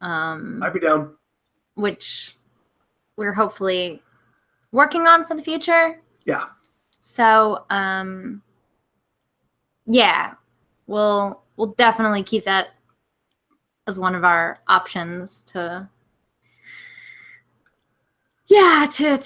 [SPEAKER 1] I'd be down.
[SPEAKER 2] Which we're hopefully working on for the future.
[SPEAKER 1] Yeah.
[SPEAKER 2] So, yeah, we'll definitely keep that as one of our options to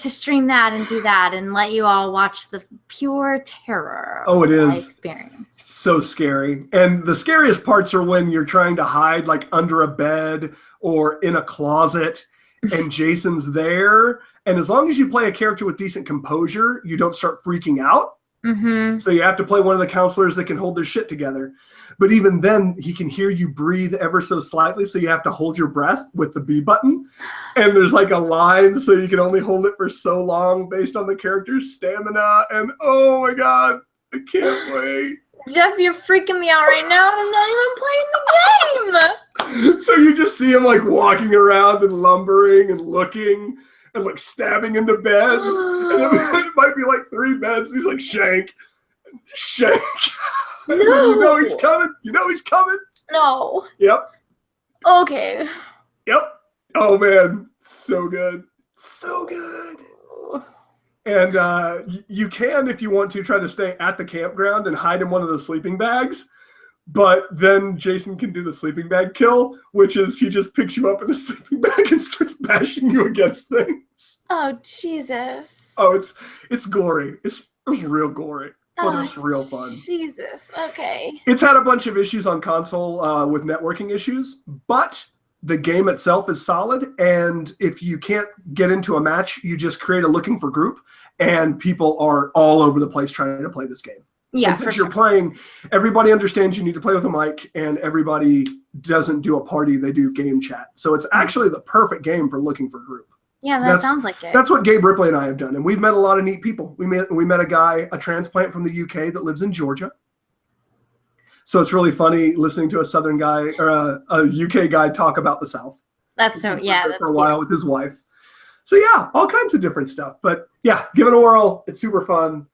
[SPEAKER 2] stream that and do that and let you all watch the pure terror
[SPEAKER 1] of
[SPEAKER 2] my
[SPEAKER 1] is
[SPEAKER 2] experience.
[SPEAKER 1] So scary. And the scariest parts are when you're trying to hide like under a bed or in a closet and Jason's there. And as long as you play a character with decent composure, you don't start freaking out.
[SPEAKER 2] Mm-hmm.
[SPEAKER 1] So you have to play one of the counselors that can hold their shit together. But even then, he can hear you breathe ever so slightly, so you have to hold your breath with the B button. And there's like a line, so you can only hold it for so long based on the character's stamina. And oh my God, I can't wait.
[SPEAKER 2] Jeff, you're freaking me out right now. I'm not even playing the game.
[SPEAKER 1] So you just see him like walking around and lumbering and looking and like stabbing into beds. And it might be like 3 beds. He's like, shank.
[SPEAKER 2] No.
[SPEAKER 1] You know he's coming. You know he's coming.
[SPEAKER 2] No.
[SPEAKER 1] Yep.
[SPEAKER 2] Okay.
[SPEAKER 1] Yep. Oh man, so good. So good. And you can, if you want to, try to stay at the campground and hide in one of the sleeping bags. But then Jason can do the sleeping bag kill, which is he just picks you up in the sleeping bag and starts bashing you against things.
[SPEAKER 2] Oh, Jesus.
[SPEAKER 1] Oh, it's gory. It's real gory, but it's real fun.
[SPEAKER 2] Jesus. Okay.
[SPEAKER 1] It's had a bunch of issues on console with networking issues, but the game itself is solid. And if you can't get into a match, you just create a looking for group, and people are all over the place trying to play this game.
[SPEAKER 2] Yeah,
[SPEAKER 1] and since you're playing, everybody understands you need to play with a mic, and everybody doesn't do a party, they do game chat. So it's actually the perfect game for looking for group.
[SPEAKER 2] Yeah, that sounds like it.
[SPEAKER 1] That's what Gabe Ripley and I have done, and we've met a lot of neat people. We met a guy, a transplant from the UK that lives in Georgia. So it's really funny listening to a Southern guy or a UK guy talk about the South.
[SPEAKER 2] That's so, yeah. That's
[SPEAKER 1] for a while with his wife. So yeah, all kinds of different stuff. But yeah, give it a whirl. It's super fun.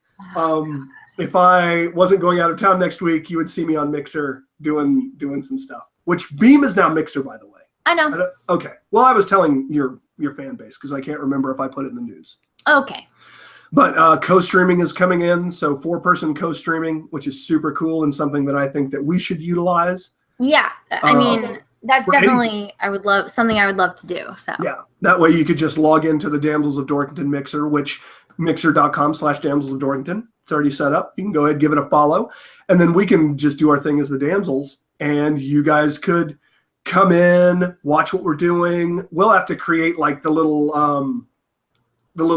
[SPEAKER 1] If I wasn't going out of town next week, you would see me on Mixer doing some stuff. Which Beam is now Mixer, by the way.
[SPEAKER 2] I know.
[SPEAKER 1] Okay. Well, I was telling your fan base because I can't remember if I put it in the news.
[SPEAKER 2] Okay.
[SPEAKER 1] But co-streaming is coming in, so 4-person co-streaming, which is super cool and something that I think that we should utilize.
[SPEAKER 2] Yeah, I mean, that's definitely I would love to do. So
[SPEAKER 1] yeah, that way you could just log into the Damsels of Dorkington Mixer, which mixer.com/Damsels of Dorkington. It's already set up. You can go ahead and give it a follow, and then we can just do our thing as the Damsels, and you guys could come in, watch what we're doing. We'll have to create like the little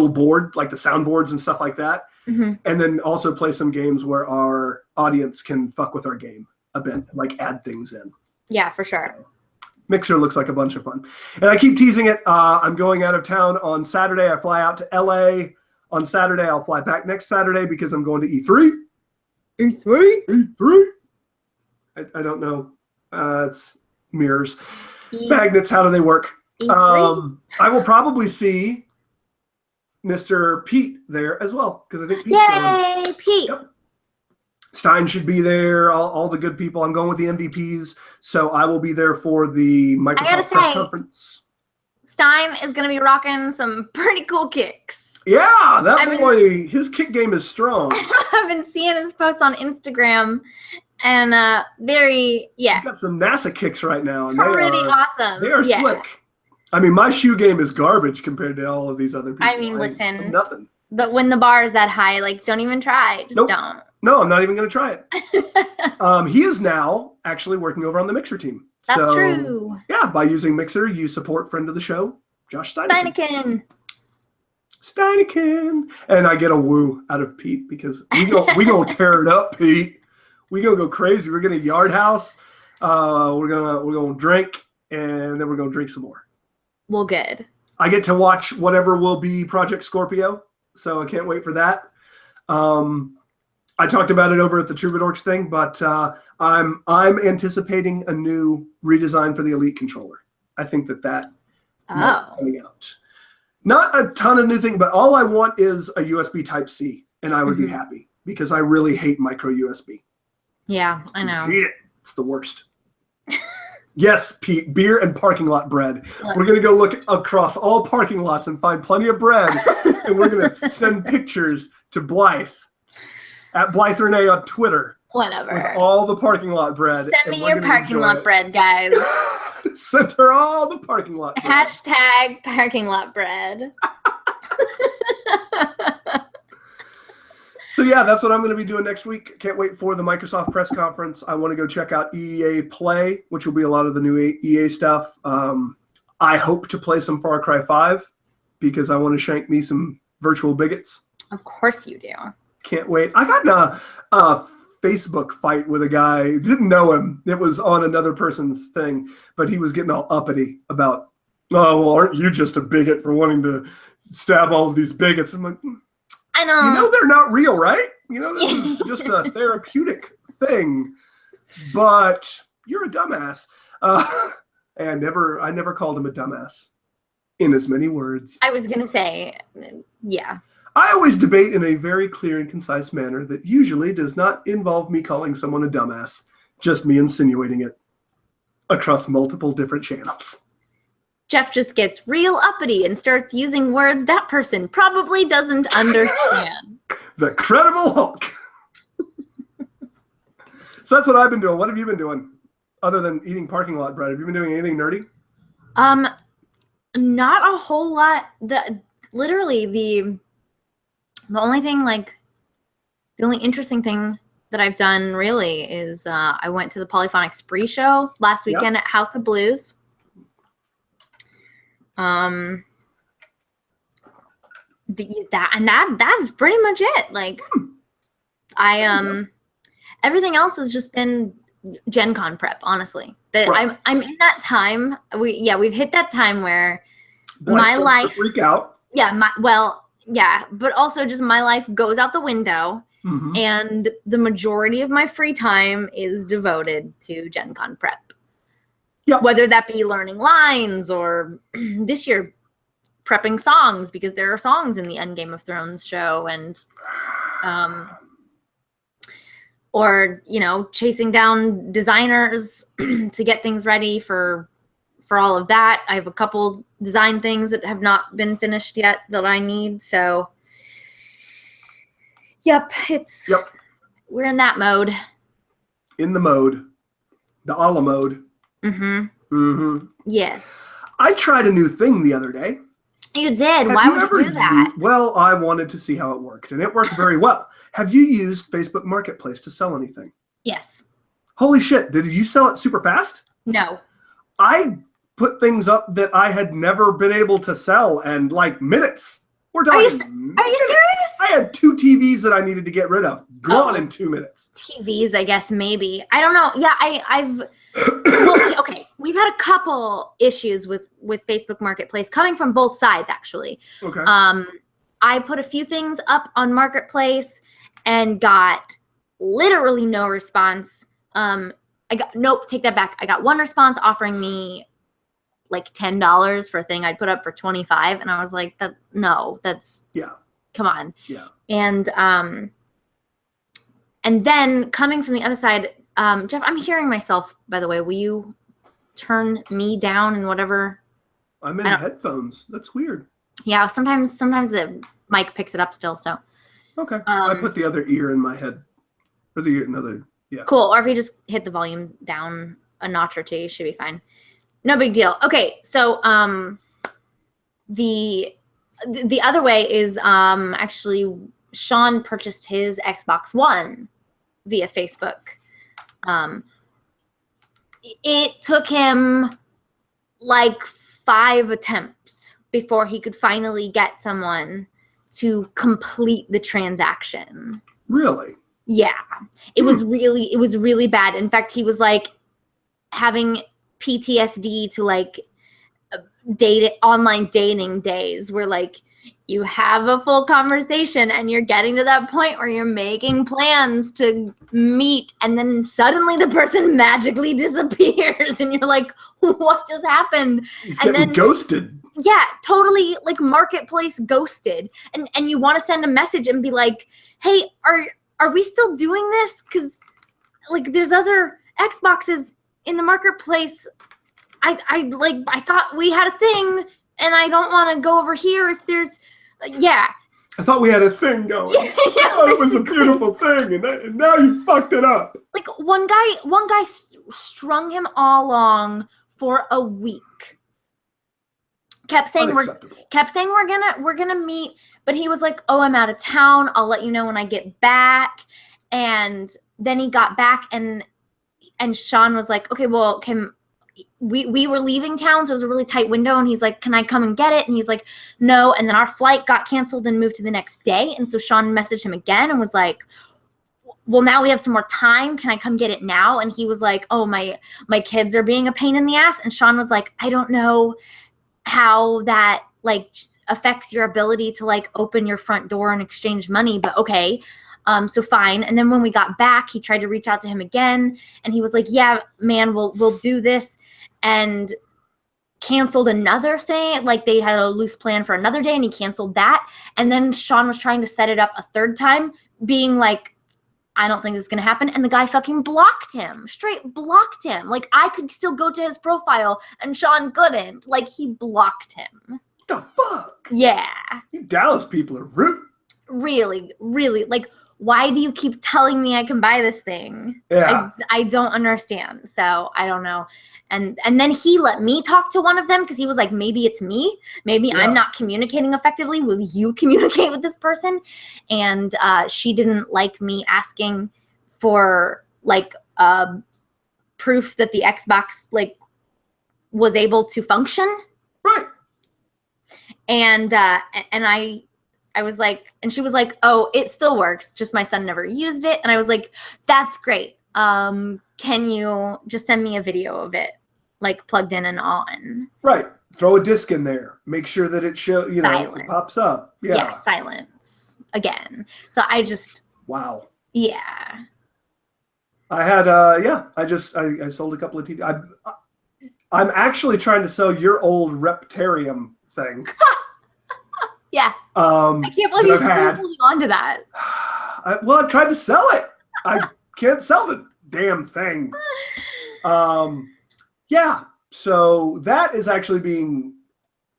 [SPEAKER 1] board, like the soundboards and stuff like that.
[SPEAKER 2] Mm-hmm.
[SPEAKER 1] And then also play some games where our audience can fuck with our game a bit, like add things in.
[SPEAKER 2] Yeah, for sure.
[SPEAKER 1] Mixer looks like a bunch of fun. And I keep teasing it. I'm going out of town on Saturday. I fly out to LA on Saturday. I'll fly back next Saturday because I'm going to E3. E3? I don't know. It's mirrors. Magnets, how do they work?
[SPEAKER 2] E3?
[SPEAKER 1] I will probably see Mr. Pete there as well because I think Pete's
[SPEAKER 2] Yay,
[SPEAKER 1] going.
[SPEAKER 2] Pete!
[SPEAKER 1] Yep. Stein should be there. All the good people. I'm going with the MVPs, so I will be there for the Microsoft press conference.
[SPEAKER 2] Stein is going to be rocking some pretty cool kicks.
[SPEAKER 1] Yeah, boy, his kick game is strong.
[SPEAKER 2] I've been seeing his posts on Instagram, and
[SPEAKER 1] He's got some NASA kicks right now, and
[SPEAKER 2] pretty awesome.
[SPEAKER 1] They are slick. I mean, my shoe game is garbage compared to all of these other people.
[SPEAKER 2] I mean, listen,
[SPEAKER 1] nothing.
[SPEAKER 2] When the bar is that high, like, don't even try. Just don't.
[SPEAKER 1] No, I'm not even going to try it. He is now actually working over on the Mixer team.
[SPEAKER 2] That's true.
[SPEAKER 1] Yeah, by using Mixer, you support friend of the show, Josh Steineken. And I get a woo out of Pete because we gonna tear it up, Pete. We gonna go crazy. We're gonna yard house. We're gonna drink, and then we're gonna drink some more.
[SPEAKER 2] Well, good.
[SPEAKER 1] I get to watch whatever will be Project Scorpio, so I can't wait for that. I talked about it over at the Troubadours thing, but I'm anticipating a new redesign for the Elite controller. I think that might be coming out. Not a ton of new thing, but all I want is a USB Type-C, and I would be happy because I really hate micro USB.
[SPEAKER 2] Yeah, I know.
[SPEAKER 1] I hate it. It's the worst. Yes, Pete, beer and parking lot bread. We're going to go look across all parking lots and find plenty of bread, and we're going to send pictures to Blythe at Blythe Renee on Twitter.
[SPEAKER 2] Whatever.
[SPEAKER 1] With all the parking lot bread.
[SPEAKER 2] Send me your parking lot bread, guys.
[SPEAKER 1] Send her all the parking lot bread.
[SPEAKER 2] # parking lot bread.
[SPEAKER 1] So yeah, that's what I'm going to be doing next week. Can't wait for the Microsoft press conference. I want to go check out EA Play, which will be a lot of the new EA stuff. I hope to play some Far Cry 5 because I want to shank me some virtual bigots.
[SPEAKER 2] Of course you do.
[SPEAKER 1] Can't wait. I got in a Facebook fight with a guy. Didn't know him. It was on another person's thing, but he was getting all uppity about, oh, well, aren't you just a bigot for wanting to stab all of these bigots? I'm like,
[SPEAKER 2] I know.
[SPEAKER 1] You know they're not real, right? You know this is just a therapeutic thing, but you're a dumbass. And I never called him a dumbass in as many words.
[SPEAKER 2] I was gonna say, yeah.
[SPEAKER 1] I always debate in a very clear and concise manner that usually does not involve me calling someone a dumbass, just me insinuating it across multiple different channels.
[SPEAKER 2] Jeff just gets real uppity and starts using words that person probably doesn't understand.
[SPEAKER 1] The Credible Hulk. So that's what I've been doing. What have you been doing other than eating parking lot bread? Have you been doing anything nerdy?
[SPEAKER 2] Not a whole lot. Literally the only thing, like, the only interesting thing that I've done really is I went to the Polyphonic Spree show last weekend at House of Blues. That's pretty much it. Like, everything else has just been Gen Con prep, honestly.
[SPEAKER 1] Right.
[SPEAKER 2] I'm in that time. We've hit that time where
[SPEAKER 1] Boy,
[SPEAKER 2] my life
[SPEAKER 1] freak out.
[SPEAKER 2] But also just my life goes out the window, and the majority of my free time is devoted to Gen Con prep.
[SPEAKER 1] Yep.
[SPEAKER 2] Whether that be learning lines or this year prepping songs, because there are songs in the End Game of Thrones show, and or, you know, chasing down designers to get things ready for all of that. I have a couple design things that have not been finished yet that I need. So, we're in that mode.
[SPEAKER 1] In the mode. The a la mode.
[SPEAKER 2] Yes.
[SPEAKER 1] I tried a new thing the other day.
[SPEAKER 2] You did? Why would you do that?
[SPEAKER 1] Well, I wanted to see how it worked, and it worked very well. Have you used Facebook Marketplace to sell anything?
[SPEAKER 2] Yes.
[SPEAKER 1] Holy shit. Did you sell it super fast?
[SPEAKER 2] No.
[SPEAKER 1] I put things up that I had never been able to sell, and like minutes. We're talking
[SPEAKER 2] Are you serious?
[SPEAKER 1] I had 2 TVs that I needed to get rid of. Gone in 2 minutes.
[SPEAKER 2] TVs, I guess, maybe. I don't know. Yeah, I've... well, okay, we've had a couple issues with Facebook Marketplace coming from both sides, actually.
[SPEAKER 1] Okay.
[SPEAKER 2] I put a few things up on Marketplace and got literally no response. Nope, take that back. I got one response offering me like $10 for a thing I'd put up for $25, and I was like, come on.
[SPEAKER 1] Yeah.
[SPEAKER 2] And then coming from the other side, Jeff, I'm hearing myself, by the way. Will you turn me down and whatever?
[SPEAKER 1] I'm in headphones. That's weird.
[SPEAKER 2] Yeah, sometimes the mic picks it up still, so.
[SPEAKER 1] Okay. I put the other ear in my head. Or the ear, another, yeah.
[SPEAKER 2] Cool. Or if you just hit the volume down a notch or two, you should be fine. No big deal. Okay, so the other way is actually Sean purchased his Xbox One via Facebook. It took him like 5 attempts before he could finally get someone to complete the transaction.
[SPEAKER 1] Really?
[SPEAKER 2] Yeah. It was really bad. In fact, he was like having PTSD to like online dating days where like you have a full conversation and you're getting to that point where you're making plans to meet, and then suddenly the person magically disappears and you're like, what just happened?
[SPEAKER 1] He's
[SPEAKER 2] and
[SPEAKER 1] getting
[SPEAKER 2] then
[SPEAKER 1] ghosted.
[SPEAKER 2] Yeah, totally, like Marketplace ghosted. And you want to send a message and be like, hey, are we still doing this? Because like there's other Xboxes in the Marketplace. I thought we had a thing, and I don't want to go over here if there's, yeah.
[SPEAKER 1] I thought we had a thing going.
[SPEAKER 2] Yeah,
[SPEAKER 1] it was a beautiful thing, and now you fucked it up.
[SPEAKER 2] Like one guy strung him along for a week. Kept saying we're gonna meet, but he was like, "Oh, I'm out of town. I'll let you know when I get back." And then he got back, and Sean was like, "Okay, well, we were leaving town, so it was a really tight window." And he's like, "Can I come and get it?" And he's like, "No." And then our flight got canceled and moved to the next day. And so Sean messaged him again and was like, "Well, now we have some more time. Can I come get it now?" And he was like, "Oh, my kids are being a pain in the ass." And Sean was like, "I don't know how that like affects your ability to like open your front door and exchange money, but okay. So fine." And then when we got back, he tried to reach out to him again, and he was like, "Yeah, man, we'll do this," and canceled another thing. Like they had a loose plan for another day, and he canceled that. And then Sean was trying to set it up a third time, being like, "I don't think this is going to happen." And the guy fucking blocked him, straight blocked him. Like I could still go to his profile and Sean couldn't. Like he blocked him.
[SPEAKER 1] What the fuck?
[SPEAKER 2] Yeah.
[SPEAKER 1] You Dallas people are rude.
[SPEAKER 2] Really, really. Like why do you keep telling me I can buy this thing?
[SPEAKER 1] Yeah.
[SPEAKER 2] I don't understand. So I don't know. And then he let me talk to one of them because he was like, maybe it's me. Maybe
[SPEAKER 1] Yeah.
[SPEAKER 2] I'm not communicating effectively. Will you communicate with this person? And she didn't like me asking for like proof that the Xbox like was able to function.
[SPEAKER 1] Right.
[SPEAKER 2] And I was like, and she was like, oh, it still works. Just my son never used it. And I was like, that's great. Can you just send me a video of it, like plugged in and on?
[SPEAKER 1] Right. Throw a disc in there. Make sure that it it pops up. Yeah.
[SPEAKER 2] Silence again. So I just.
[SPEAKER 1] Wow.
[SPEAKER 2] Yeah.
[SPEAKER 1] I had I sold a couple of TVs. I'm actually trying to sell your old Reptarium thing.
[SPEAKER 2] Yeah. I can't believe you're still holding on to that.
[SPEAKER 1] I tried to sell it. I can't sell the damn thing. Yeah. So that is actually being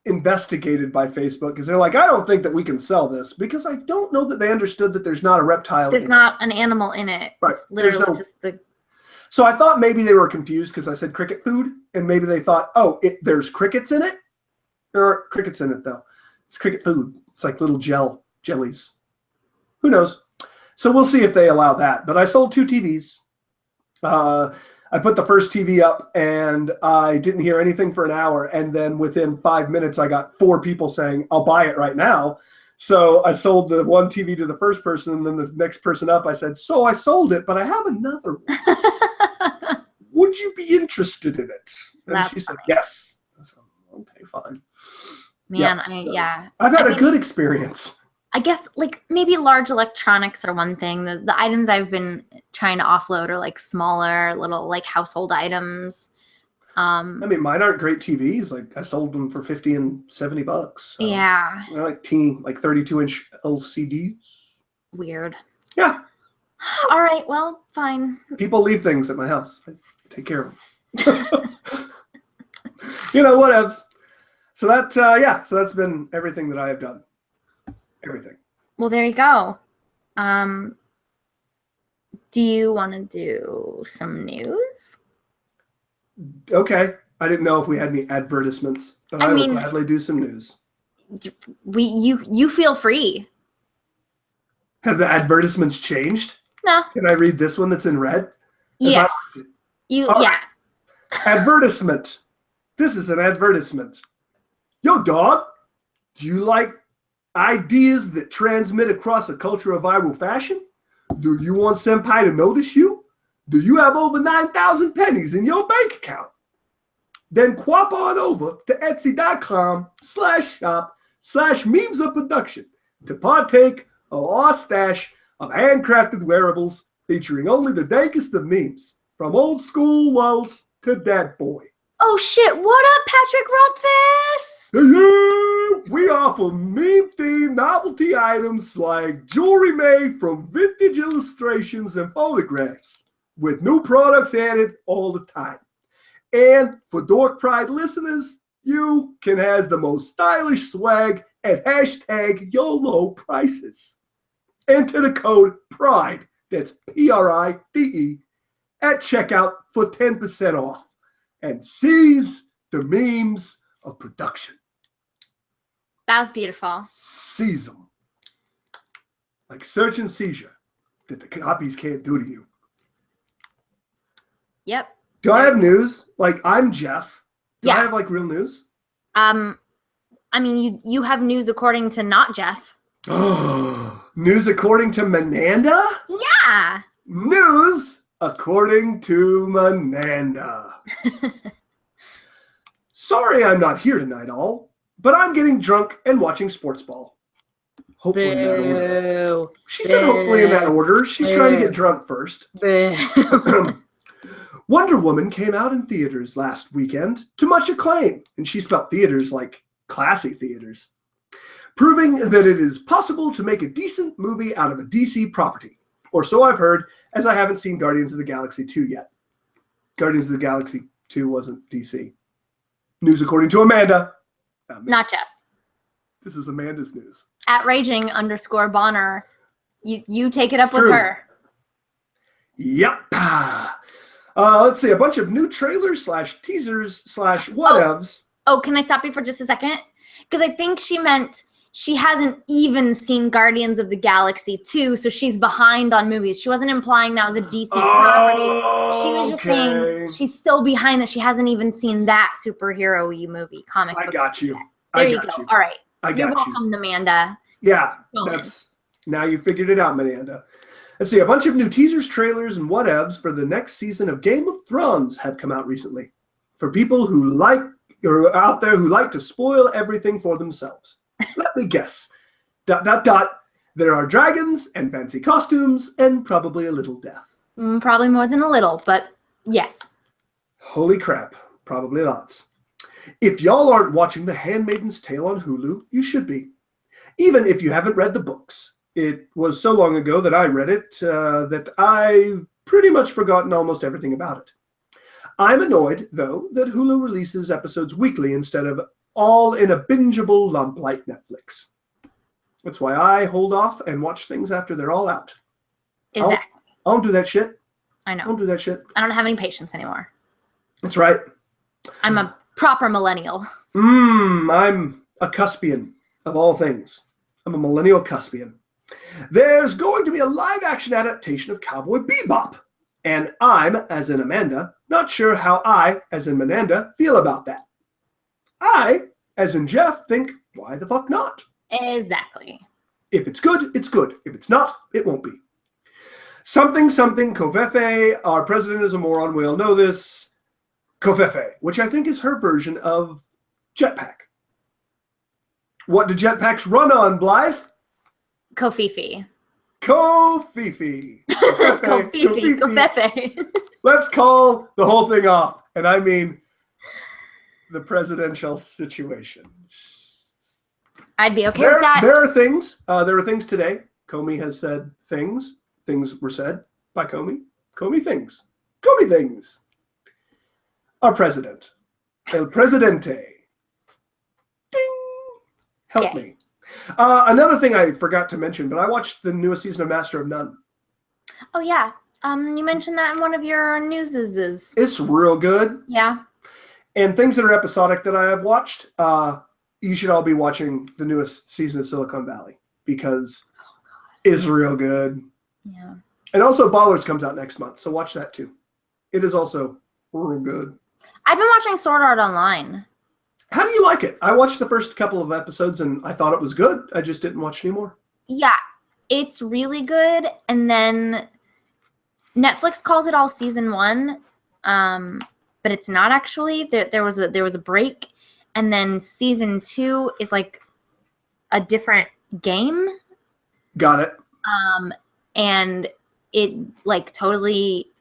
[SPEAKER 1] investigated by Facebook because they're like, I don't think that we can sell this because I don't know that they understood that there's not a reptile.
[SPEAKER 2] There's not an animal in it.
[SPEAKER 1] Right.
[SPEAKER 2] It's literally just the.
[SPEAKER 1] So I thought maybe they were confused because I said cricket food, and maybe they thought, oh, there's crickets in it. There aren't crickets in it though. It's cricket food. It's like little jellies. Who knows? So we'll see if they allow that. But I sold 2 TVs. I put the first TV up, and I didn't hear anything for an hour. And then within 5 minutes, I got 4 people saying, I'll buy it right now. So I sold the one TV to the first person, and then the next person up, I said, so I sold it, but I have another one. Would you be interested in it? And she said, yes. I said, okay, fine.
[SPEAKER 2] Man,
[SPEAKER 1] I've had a good experience.
[SPEAKER 2] I guess like maybe large electronics are one thing. The items I've been trying to offload are like smaller, little like household items.
[SPEAKER 1] I mean, mine aren't great TVs. Like I sold them for $50 and $70. So
[SPEAKER 2] yeah.
[SPEAKER 1] They're like 32-inch LCDs.
[SPEAKER 2] Weird.
[SPEAKER 1] Yeah.
[SPEAKER 2] All right. Well, fine.
[SPEAKER 1] People leave things at my house. I take care of them. Whatevs. So that, so that's been everything that I have done. Everything.
[SPEAKER 2] Well, there you go. Do you want to do some news?
[SPEAKER 1] Okay. I didn't know if we had any advertisements, but I will gladly do some news.
[SPEAKER 2] You feel free.
[SPEAKER 1] Have the advertisements changed?
[SPEAKER 2] No.
[SPEAKER 1] Can I read this one that's in red?
[SPEAKER 2] Yes. Yeah.
[SPEAKER 1] Advertisement. This is an advertisement. Yo, dog, do you like ideas that transmit across a culture of viral fashion? Do you want senpai to notice you? Do you have over 9,000 pennies in your bank account? Then quap on over to etsy.com/shop/memes of production to partake of our stash of handcrafted wearables featuring only the dankest of memes, from old school lulz to dad boy.
[SPEAKER 2] Oh shit, what up, Patrick Rothfuss?
[SPEAKER 1] Yeah, we offer meme-themed novelty items like jewelry made from vintage illustrations and photographs, with new products added all the time. And for Dork Pride listeners, you can have the most stylish swag at hashtag YOLO prices. Enter the code PRIDE, that's PRIDE, at checkout for 10% off. And seize the memes of production.
[SPEAKER 2] That was beautiful.
[SPEAKER 1] Seize them. Like search and seizure that the copies can't do to you.
[SPEAKER 2] Yep.
[SPEAKER 1] Do I have news? Like, I'm Jeff. Do I have, like, real news?
[SPEAKER 2] I mean, you have news according to not Jeff.
[SPEAKER 1] News according to Menanda?
[SPEAKER 2] Yeah.
[SPEAKER 1] News according to Menanda. Sorry I'm not here tonight, all, but I'm getting drunk and watching sports ball. Hopefully in that order. She said hopefully in that order. She's trying to get drunk first. Wonder Woman came out in theaters last weekend to much acclaim, and she spelled theaters like classy theaters, proving that it is possible to make a decent movie out of a DC property. Or so I've heard, as I haven't seen Guardians of the Galaxy 2 yet. Guardians of the Galaxy 2 wasn't DC. News according to Amanda.
[SPEAKER 2] Not Jeff.
[SPEAKER 1] This is Amanda's news.
[SPEAKER 2] At Raging_Bonner, You take it up with
[SPEAKER 1] true.
[SPEAKER 2] her.
[SPEAKER 1] Yep. Let's see. A bunch of new trailers / teasers / whatevs.
[SPEAKER 2] Oh, can I stop you for just a second? Because I think she meant she hasn't even seen Guardians of the Galaxy 2, so she's behind on movies. She wasn't implying that was a DC property. She was just saying she's so behind that she hasn't even seen that superhero-y movie, comic book.
[SPEAKER 1] I got you.
[SPEAKER 2] There you go. All right.
[SPEAKER 1] You're
[SPEAKER 2] welcome, Amanda.
[SPEAKER 1] Yeah, now you figured it out, Amanda. Let's see. A bunch of new teasers, trailers, and whatevs for the next season of Game of Thrones have come out recently. For people who are out there who like to spoil everything for themselves. Let me guess. ... There are dragons and fancy costumes and probably a little death.
[SPEAKER 2] Probably more than a little, but yes.
[SPEAKER 1] Holy crap. Probably lots. If y'all aren't watching The Handmaid's Tale on Hulu, you should be. Even if you haven't read the books. It was so long ago that I read it that I've pretty much forgotten almost everything about it. I'm annoyed, though, that Hulu releases episodes weekly instead of all in a bingeable lump like Netflix. That's why I hold off and watch things after they're all out.
[SPEAKER 2] Exactly.
[SPEAKER 1] I don't do that shit.
[SPEAKER 2] I know.
[SPEAKER 1] I don't do that shit.
[SPEAKER 2] I don't have any patience anymore.
[SPEAKER 1] That's right.
[SPEAKER 2] I'm a proper millennial.
[SPEAKER 1] I'm a cuspian of all things. I'm a millennial cuspian. There's going to be a live-action adaptation of Cowboy Bebop. And I'm, as in Amanda, not sure how I, as in Menanda, feel about that. I, as in Jeff, think, why the fuck not?
[SPEAKER 2] Exactly.
[SPEAKER 1] If it's good, it's good. If it's not, it won't be. Something Covfefe, our president is a moron, we all know this. Covfefe, which I think is her version of Jetpack. What do jetpacks run on, Blythe?
[SPEAKER 2] Kofifi.
[SPEAKER 1] Kofifi.
[SPEAKER 2] Covfefe.
[SPEAKER 1] Let's call the whole thing off. And I mean the presidential situation.
[SPEAKER 2] I'd be okay with that.
[SPEAKER 1] There are things. There are things today. Comey has said things. Things were said by Comey. Comey things. Comey things. Our president. El Presidente. Ding. Help me. Another thing I forgot to mention, but I watched the newest season of Master of None.
[SPEAKER 2] Oh, yeah. You mentioned that in one of your newses.
[SPEAKER 1] It's real good.
[SPEAKER 2] Yeah.
[SPEAKER 1] And things that are episodic that I have watched, you should all be watching the newest season of Silicon Valley because it's real good.
[SPEAKER 2] Yeah.
[SPEAKER 1] And also Ballers comes out next month, so watch that too. It is also real good.
[SPEAKER 2] I've been watching Sword Art Online.
[SPEAKER 1] How do you like it? I watched the first couple of episodes and I thought it was good. I just didn't watch anymore.
[SPEAKER 2] Yeah, it's really good. And then Netflix calls it all season 1, but it's not actually. There was a break, and then season 2 is like a different game.
[SPEAKER 1] Got it.
[SPEAKER 2] And it like totally.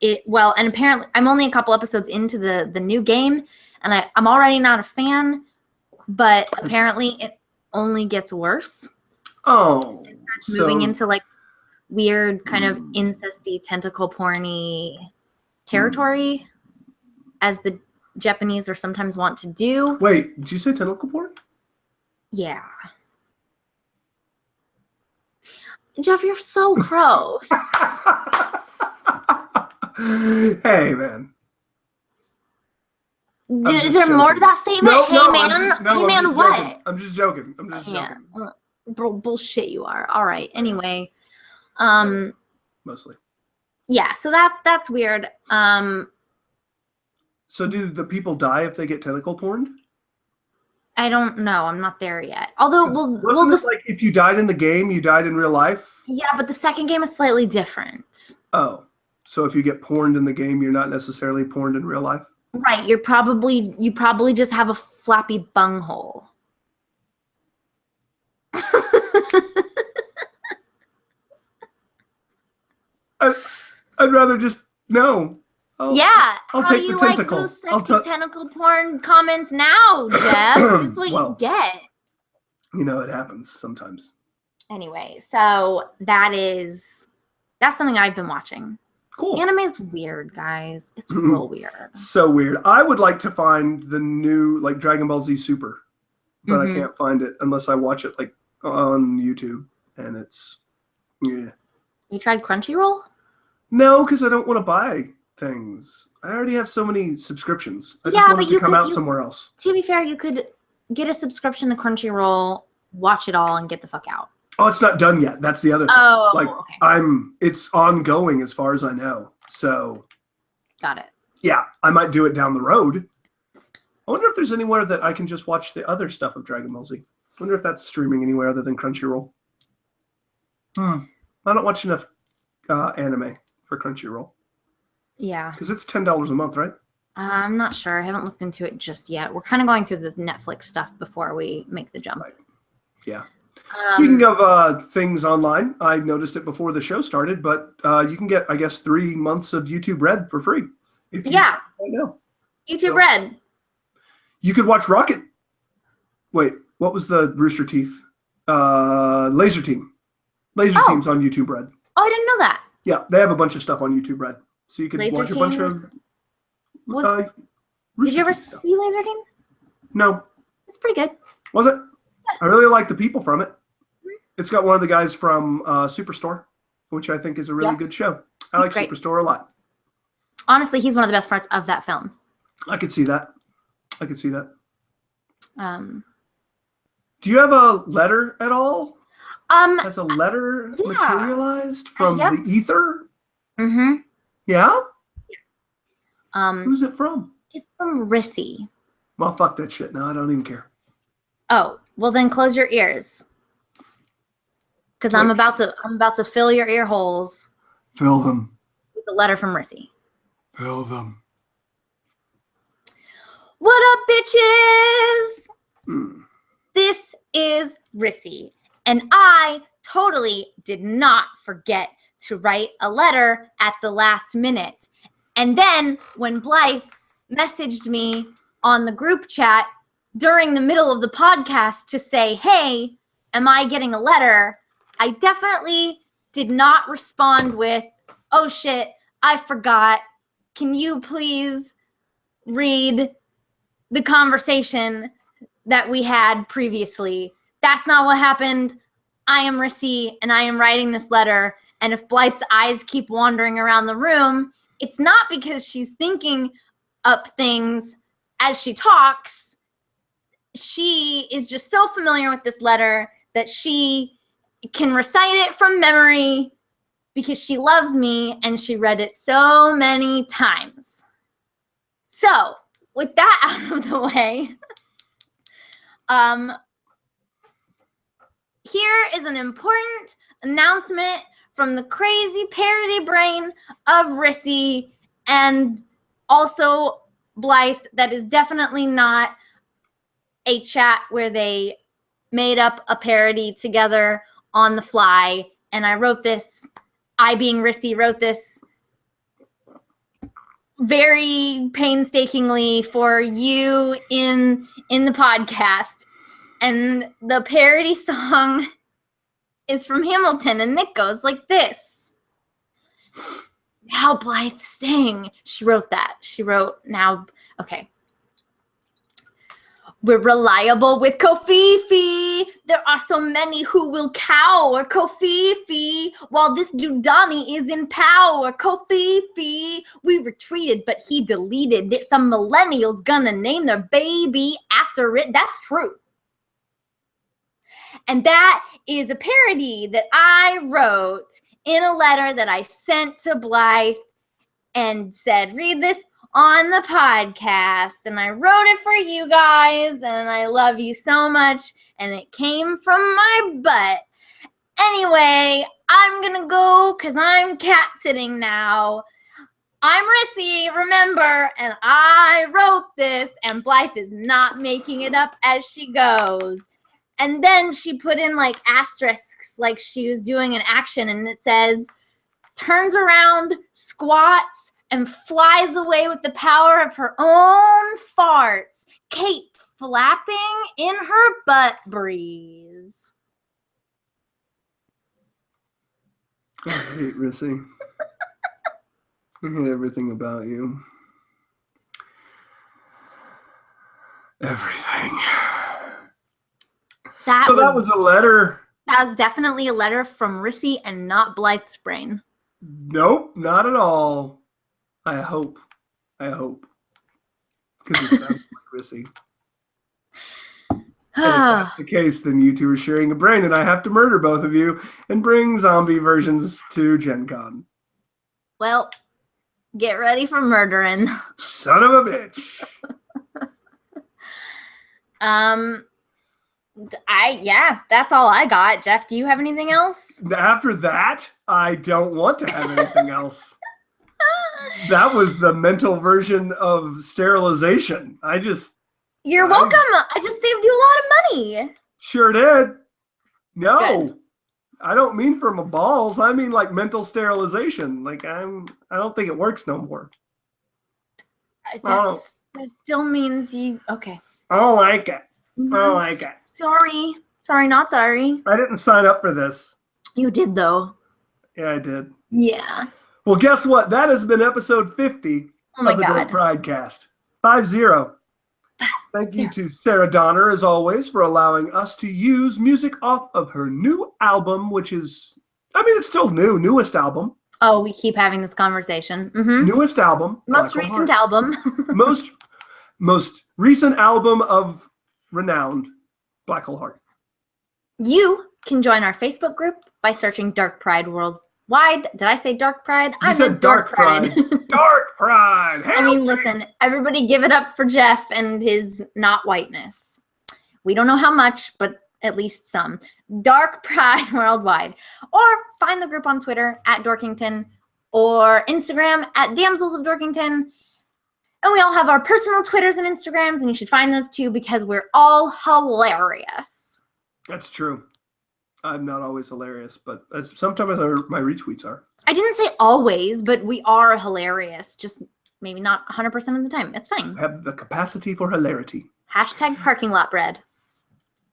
[SPEAKER 2] And apparently I'm only a couple episodes into the new game, and I'm already not a fan, but apparently it only gets worse.
[SPEAKER 1] Oh,
[SPEAKER 2] moving into like weird kind of incesty, tentacle porny territory, as the Japanese are sometimes want to do.
[SPEAKER 1] Wait, did you say tentacle porn?
[SPEAKER 2] Yeah. Jeff, you're so gross.
[SPEAKER 1] Hey, man.
[SPEAKER 2] Is there more to that statement? What?
[SPEAKER 1] I'm just joking.
[SPEAKER 2] Bullshit you are. All right. Anyway.
[SPEAKER 1] Mostly.
[SPEAKER 2] Yeah, so that's weird.
[SPEAKER 1] So do the people die if they get tentacle porned?
[SPEAKER 2] I don't know. I'm not there yet. Although
[SPEAKER 1] Wasn't it like if you died in the game, you died in real life?
[SPEAKER 2] Yeah, but the second game is slightly different.
[SPEAKER 1] Oh. So if you get porned in the game, you're not necessarily porned in real life?
[SPEAKER 2] Right. You probably just have a flappy bunghole.
[SPEAKER 1] I'd rather just no.
[SPEAKER 2] I'll
[SPEAKER 1] take
[SPEAKER 2] do you
[SPEAKER 1] the
[SPEAKER 2] like
[SPEAKER 1] tentacle.
[SPEAKER 2] those sexy tentacle porn comments now, Jeff? This is what you get.
[SPEAKER 1] You know, it happens sometimes.
[SPEAKER 2] Anyway, so that's something I've been watching.
[SPEAKER 1] Cool.
[SPEAKER 2] Anime is weird, guys. It's real weird.
[SPEAKER 1] So weird. I would like to find the new like Dragon Ball Z Super, but I can't find it unless I watch it like on YouTube, and it's Yeah.
[SPEAKER 2] You tried Crunchyroll?
[SPEAKER 1] No, because I don't want to buy things. I already have so many subscriptions. I
[SPEAKER 2] Yeah,
[SPEAKER 1] just want
[SPEAKER 2] but
[SPEAKER 1] it to
[SPEAKER 2] you
[SPEAKER 1] come
[SPEAKER 2] could-
[SPEAKER 1] out
[SPEAKER 2] you-
[SPEAKER 1] somewhere else.
[SPEAKER 2] To be fair, you could get a subscription to Crunchyroll, watch it all, and get the fuck out.
[SPEAKER 1] Oh, it's not done yet. That's the other thing.
[SPEAKER 2] Oh,
[SPEAKER 1] Like,
[SPEAKER 2] okay.
[SPEAKER 1] It's ongoing as far as I know. So,
[SPEAKER 2] Got it.
[SPEAKER 1] yeah, I might do it down the road. I wonder if there's anywhere that I can just watch the other stuff of Dragon Ball Z. I wonder if that's streaming anywhere other than Crunchyroll. I don't watch enough anime for Crunchyroll.
[SPEAKER 2] Yeah.
[SPEAKER 1] Because it's $10 a month, right?
[SPEAKER 2] I'm not sure. I haven't looked into it just yet. We're kind of going through the Netflix stuff before we make the jump.
[SPEAKER 1] Right. Yeah. Speaking of things online, I noticed it before the show started, but you can get, I guess, 3 months of YouTube Red for free. If you
[SPEAKER 2] Yeah.
[SPEAKER 1] right now.
[SPEAKER 2] YouTube Red.
[SPEAKER 1] You could watch Rocket. Wait, what was the Rooster Teeth? Laser Team. Laser Team's on YouTube Red.
[SPEAKER 2] Oh, I didn't know that.
[SPEAKER 1] Yeah, they have a bunch of stuff on YouTube Red. So you could
[SPEAKER 2] Laser
[SPEAKER 1] watch a bunch
[SPEAKER 2] Team
[SPEAKER 1] of...
[SPEAKER 2] Did you ever
[SPEAKER 1] Teeth stuff.
[SPEAKER 2] see Laser Team?
[SPEAKER 1] No.
[SPEAKER 2] It's pretty good.
[SPEAKER 1] Was it? I really like the people from it. It's got one of the guys from Superstore, which I think is a really good show. I like
[SPEAKER 2] great.
[SPEAKER 1] Superstore a lot.
[SPEAKER 2] Honestly, he's one of the best parts of that film.
[SPEAKER 1] I could see that. Do you have a letter at all? Has a letter materialized from the ether?
[SPEAKER 2] Mm-hmm.
[SPEAKER 1] Yeah?
[SPEAKER 2] Um,
[SPEAKER 1] Who's it from?
[SPEAKER 2] It's from Rissy.
[SPEAKER 1] Well, fuck that shit. No, I don't even care.
[SPEAKER 2] Oh, well then close your ears. Because I'm about to fill your ear holes
[SPEAKER 1] Fill them.
[SPEAKER 2] with a letter from Rissy.
[SPEAKER 1] Fill them.
[SPEAKER 2] What up, bitches? This is Rissy, and I totally did not forget to write a letter at the last minute. And then when Blythe messaged me on the group chat during the middle of the podcast to say, hey, am I getting a letter? I definitely did not respond with, oh shit, I forgot. Can you please read the conversation that we had previously? That's not what happened. I am Rissy, and I am writing this letter. And if Blythe's eyes keep wandering around the room, it's not because she's thinking up things as she talks. She is just so familiar with this letter that she can recite it from memory because she loves me and she read it so many times. So, with that out of the way, here is an important announcement from the crazy parody brain of Rissy and also Blythe that is definitely not a chat where they made up a parody together on the fly. And I wrote this, I being Rissy, wrote this very painstakingly for you in the podcast. And the parody song is from Hamilton, and it goes like this. Now Blythe sing. She wrote that. She wrote now. Okay. We're reliable with Kofifi. There are so many who will cower Kofifi while this Dudani is in power. Kofifi. We retreated, but he deleted it. Some millennials gonna name their baby after it. That's true. And that is a parody that I wrote in a letter that I sent to Blythe and said, read this on the podcast. And I wrote it for you guys, and I love you so much. And it came from my butt. Anyway, I'm going to go because I'm cat sitting now. I'm Rissy, remember, and I wrote this, and Blythe is not making it up as she goes. And then she put in like asterisks, like she was doing an action, and it says, turns around, squats, and flies away with the power of her own farts. Cape flapping in her butt breeze.
[SPEAKER 1] I hate Rissy. I hate everything about you. Everything.
[SPEAKER 2] That
[SPEAKER 1] was a letter.
[SPEAKER 2] That was definitely a letter from Rissy and not Blythe's brain.
[SPEAKER 1] Nope, not at all. I hope. Because it sounds like Rissy. And if that's the case, then you two are sharing a brain, and I have to murder both of you and bring zombie versions to Gen Con.
[SPEAKER 2] Well, get ready for murdering.
[SPEAKER 1] Son of a bitch.
[SPEAKER 2] That's all I got. Jeff, do you have anything else?
[SPEAKER 1] After that, I don't want to have anything else. That was the mental version of sterilization.
[SPEAKER 2] You're welcome. I just saved you a lot of money.
[SPEAKER 1] Sure did. No.
[SPEAKER 2] Good.
[SPEAKER 1] I don't mean for my balls. I mean like mental sterilization. Like I don't think it works no more.
[SPEAKER 2] That still means you okay.
[SPEAKER 1] I don't like it.
[SPEAKER 2] Mm-hmm.
[SPEAKER 1] I don't like it.
[SPEAKER 2] Sorry. Sorry, not sorry.
[SPEAKER 1] I didn't sign up for this.
[SPEAKER 2] You did though.
[SPEAKER 1] Yeah, I did.
[SPEAKER 2] Yeah.
[SPEAKER 1] Well, guess what? That has been episode 50
[SPEAKER 2] Oh my
[SPEAKER 1] of the
[SPEAKER 2] God.
[SPEAKER 1] Dork Pridecast. 50. Thank you to Sarah Donner, as always, for allowing us to use music off of her new album, which is, it's still newest album.
[SPEAKER 2] Oh, we keep having this conversation. Mm-hmm.
[SPEAKER 1] Newest album.
[SPEAKER 2] Most recent album.
[SPEAKER 1] most recent album of renowned Black Hole Heart.
[SPEAKER 2] You can join our Facebook group by searching Dork Pride Worldwide. Did I say Dork Pride?
[SPEAKER 1] I said Dork Pride. Dork Pride.
[SPEAKER 2] I mean, listen, everybody give it up for Jeff and his not whiteness. We don't know how much, but at least some. Dork Pride Worldwide. Or find the group on Twitter at Dorkington or Instagram at Damsels of Dorkington. And we all have our personal Twitters and Instagrams, and you should find those too because we're all hilarious.
[SPEAKER 1] That's true. I'm not always hilarious, but sometimes my retweets are.
[SPEAKER 2] I didn't say always, but we are hilarious. Just maybe not 100% of the time. It's fine.
[SPEAKER 1] Have the capacity for hilarity.
[SPEAKER 2] Hashtag parking lot bread.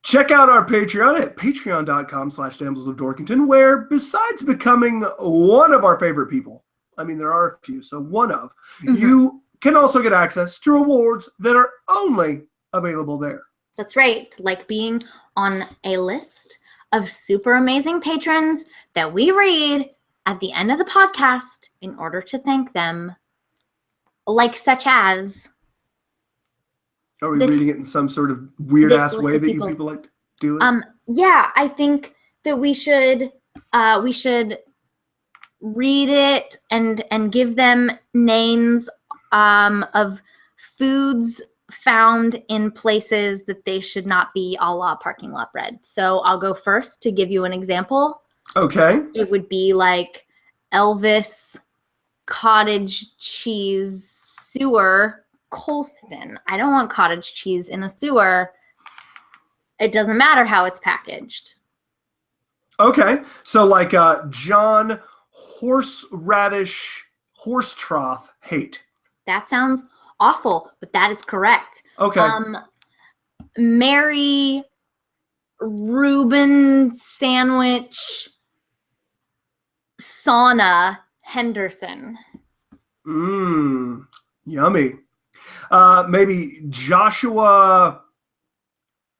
[SPEAKER 1] Check out our Patreon at patreon.com/Damsels of Dorkington, where besides becoming one of our favorite people, there are a few, so one of, you can also get access to rewards that are only available there.
[SPEAKER 2] That's right. Like being on a list of super amazing patrons that we read at the end of the podcast in order to thank them. Like such as...
[SPEAKER 1] Are we reading it in some sort of weird-ass way that you people like to do it?
[SPEAKER 2] Yeah, I think that we should read it and give them names of foods found in places that they should not be, a la parking lot bread. So I'll go first to give you an example.
[SPEAKER 1] Okay.
[SPEAKER 2] It would be like Elvis cottage cheese sewer Colston. I don't want cottage cheese in a sewer. It doesn't matter how it's packaged.
[SPEAKER 1] Okay. So like John Horseradish Horse Trough Hate.
[SPEAKER 2] That sounds awful, but that is correct.
[SPEAKER 1] Okay.
[SPEAKER 2] Mary Reuben Sandwich Sauna Henderson.
[SPEAKER 1] Yummy. Maybe Joshua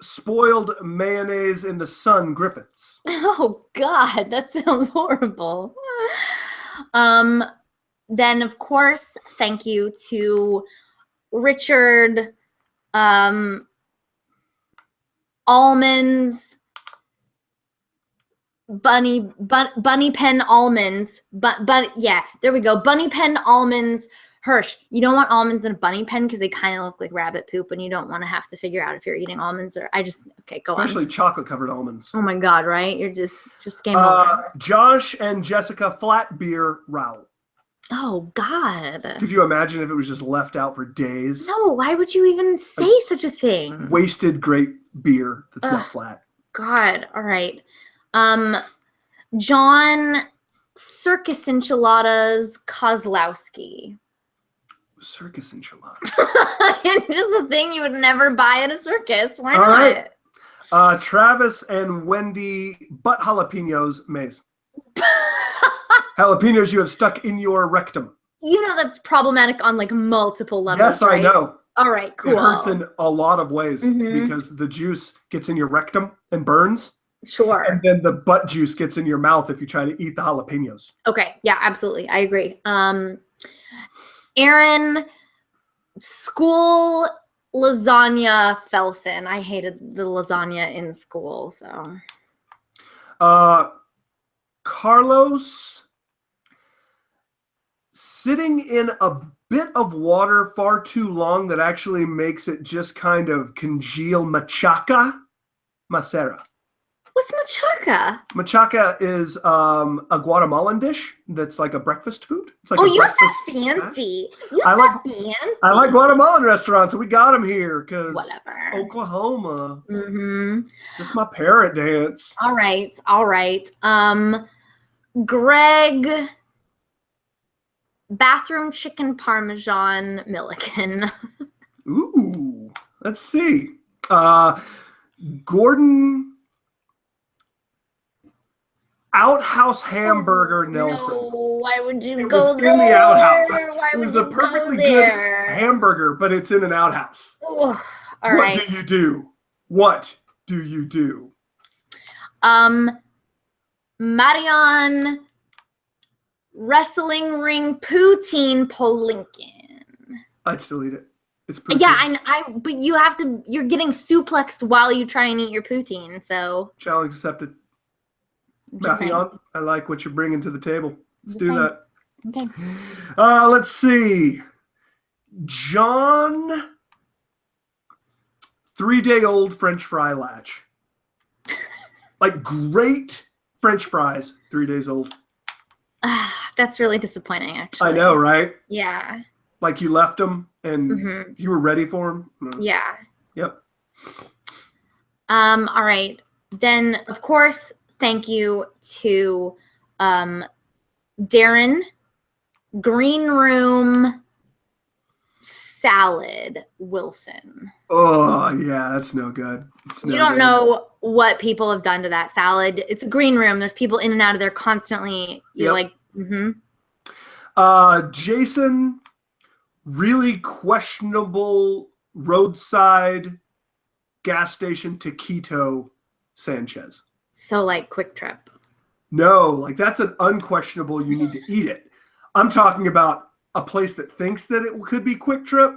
[SPEAKER 1] Spoiled Mayonnaise in the Sun Griffiths.
[SPEAKER 2] Oh God, that sounds horrible. Then of course, thank you to Richard Almonds Bunny Pen Almonds, but yeah, there we go. Bunny Pen Almonds Hirsch. You don't want almonds in a bunny pen because they kind of look like rabbit poop, and you don't want to have to figure out if you're eating almonds or okay, go on.
[SPEAKER 1] Especially chocolate covered almonds.
[SPEAKER 2] Oh my God, right? You're just game over.
[SPEAKER 1] Josh and Jessica Flat Beer Rowell.
[SPEAKER 2] Oh God.
[SPEAKER 1] Could you imagine if it was just left out for days?
[SPEAKER 2] No, why would you even say such a thing?
[SPEAKER 1] Wasted great beer that's not flat.
[SPEAKER 2] God, all right. John Circus Enchiladas Kozlowski.
[SPEAKER 1] Circus enchiladas.
[SPEAKER 2] Just a thing you would never buy at a circus. Why
[SPEAKER 1] All
[SPEAKER 2] not?
[SPEAKER 1] Right. Travis and Wendy Butt Jalapenos Maze. Jalapenos you have stuck in your rectum.
[SPEAKER 2] You know that's problematic on like multiple levels.
[SPEAKER 1] Yes, right? I know.
[SPEAKER 2] All right, cool.
[SPEAKER 1] It hurts in a lot of ways because the juice gets in your rectum and burns.
[SPEAKER 2] Sure.
[SPEAKER 1] And then the butt juice gets in your mouth if you try to eat the jalapenos.
[SPEAKER 2] Okay. Yeah, absolutely. I agree. Aaron, school lasagna Felsen. I hated the lasagna in school, so.
[SPEAKER 1] Carlos, sitting in a bit of water far too long that actually makes it just kind of congeal machaca macera.
[SPEAKER 2] What's machaca?
[SPEAKER 1] Machaca is a Guatemalan dish that's like a breakfast food. It's like
[SPEAKER 2] You said fancy. Fancy.
[SPEAKER 1] I like Guatemalan restaurants, so we got them here because
[SPEAKER 2] whatever.
[SPEAKER 1] Oklahoma.
[SPEAKER 2] Mm-hmm.
[SPEAKER 1] Just my parrot dance.
[SPEAKER 2] All right. Greg, bathroom chicken parmesan Milliken.
[SPEAKER 1] Ooh, let's see. Gordon, outhouse hamburger Nelson.
[SPEAKER 2] No, why would you
[SPEAKER 1] It
[SPEAKER 2] go
[SPEAKER 1] was
[SPEAKER 2] there?
[SPEAKER 1] in the outhouse.
[SPEAKER 2] Why
[SPEAKER 1] It was
[SPEAKER 2] would
[SPEAKER 1] a
[SPEAKER 2] you
[SPEAKER 1] perfectly
[SPEAKER 2] go
[SPEAKER 1] good
[SPEAKER 2] there?
[SPEAKER 1] hamburger, but it's in an outhouse.
[SPEAKER 2] Ooh, all
[SPEAKER 1] What
[SPEAKER 2] right.
[SPEAKER 1] do you do? What do you do?
[SPEAKER 2] Marion, wrestling ring poutine Polinkin.
[SPEAKER 1] I'd still eat it. It's poutine.
[SPEAKER 2] Yeah, but you're getting suplexed while you try and eat your poutine, so.
[SPEAKER 1] Challenge accepted.
[SPEAKER 2] Just saying.
[SPEAKER 1] Marion, I like what you're bringing to the table. Let's
[SPEAKER 2] Just
[SPEAKER 1] do
[SPEAKER 2] saying.
[SPEAKER 1] that.
[SPEAKER 2] Okay.
[SPEAKER 1] Let's see. John, 3-day-old French fry latch. Like great French fries, 3 days old.
[SPEAKER 2] That's really disappointing, actually.
[SPEAKER 1] I know, right?
[SPEAKER 2] Yeah.
[SPEAKER 1] Like you left them and you were ready for them. No.
[SPEAKER 2] Yeah.
[SPEAKER 1] Yep.
[SPEAKER 2] All right. Then, of course, thank you to Darren, Green Room Salad Wilson.
[SPEAKER 1] Oh, yeah, that's no good.
[SPEAKER 2] You don't know what people have done to that salad. It's a green room. There's people in and out of there constantly.
[SPEAKER 1] Jason, really questionable roadside gas station taquito Sanchez.
[SPEAKER 2] So like Quick Trip.
[SPEAKER 1] No, like that's an unquestionable, you need to eat it. I'm talking about a place that thinks that it could be Quick Trip.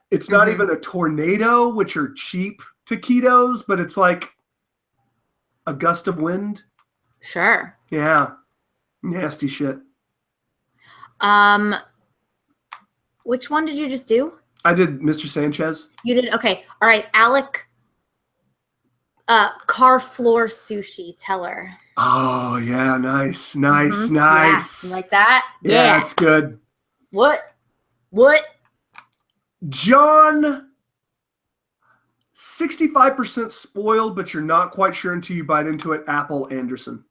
[SPEAKER 1] It's not even a Tornado, which are cheap taquitos, but it's like a gust of wind.
[SPEAKER 2] Sure.
[SPEAKER 1] Yeah. Nasty shit.
[SPEAKER 2] Which one did you just do?
[SPEAKER 1] I did Mr. Sanchez.
[SPEAKER 2] You did? Okay. All right. Alec, car floor sushi teller.
[SPEAKER 1] Oh, yeah. Nice.
[SPEAKER 2] Yeah. You like that?
[SPEAKER 1] Yeah, it's good.
[SPEAKER 2] What?
[SPEAKER 1] John, 65% spoiled, but you're not quite sure until you bite into it. Apple Anderson.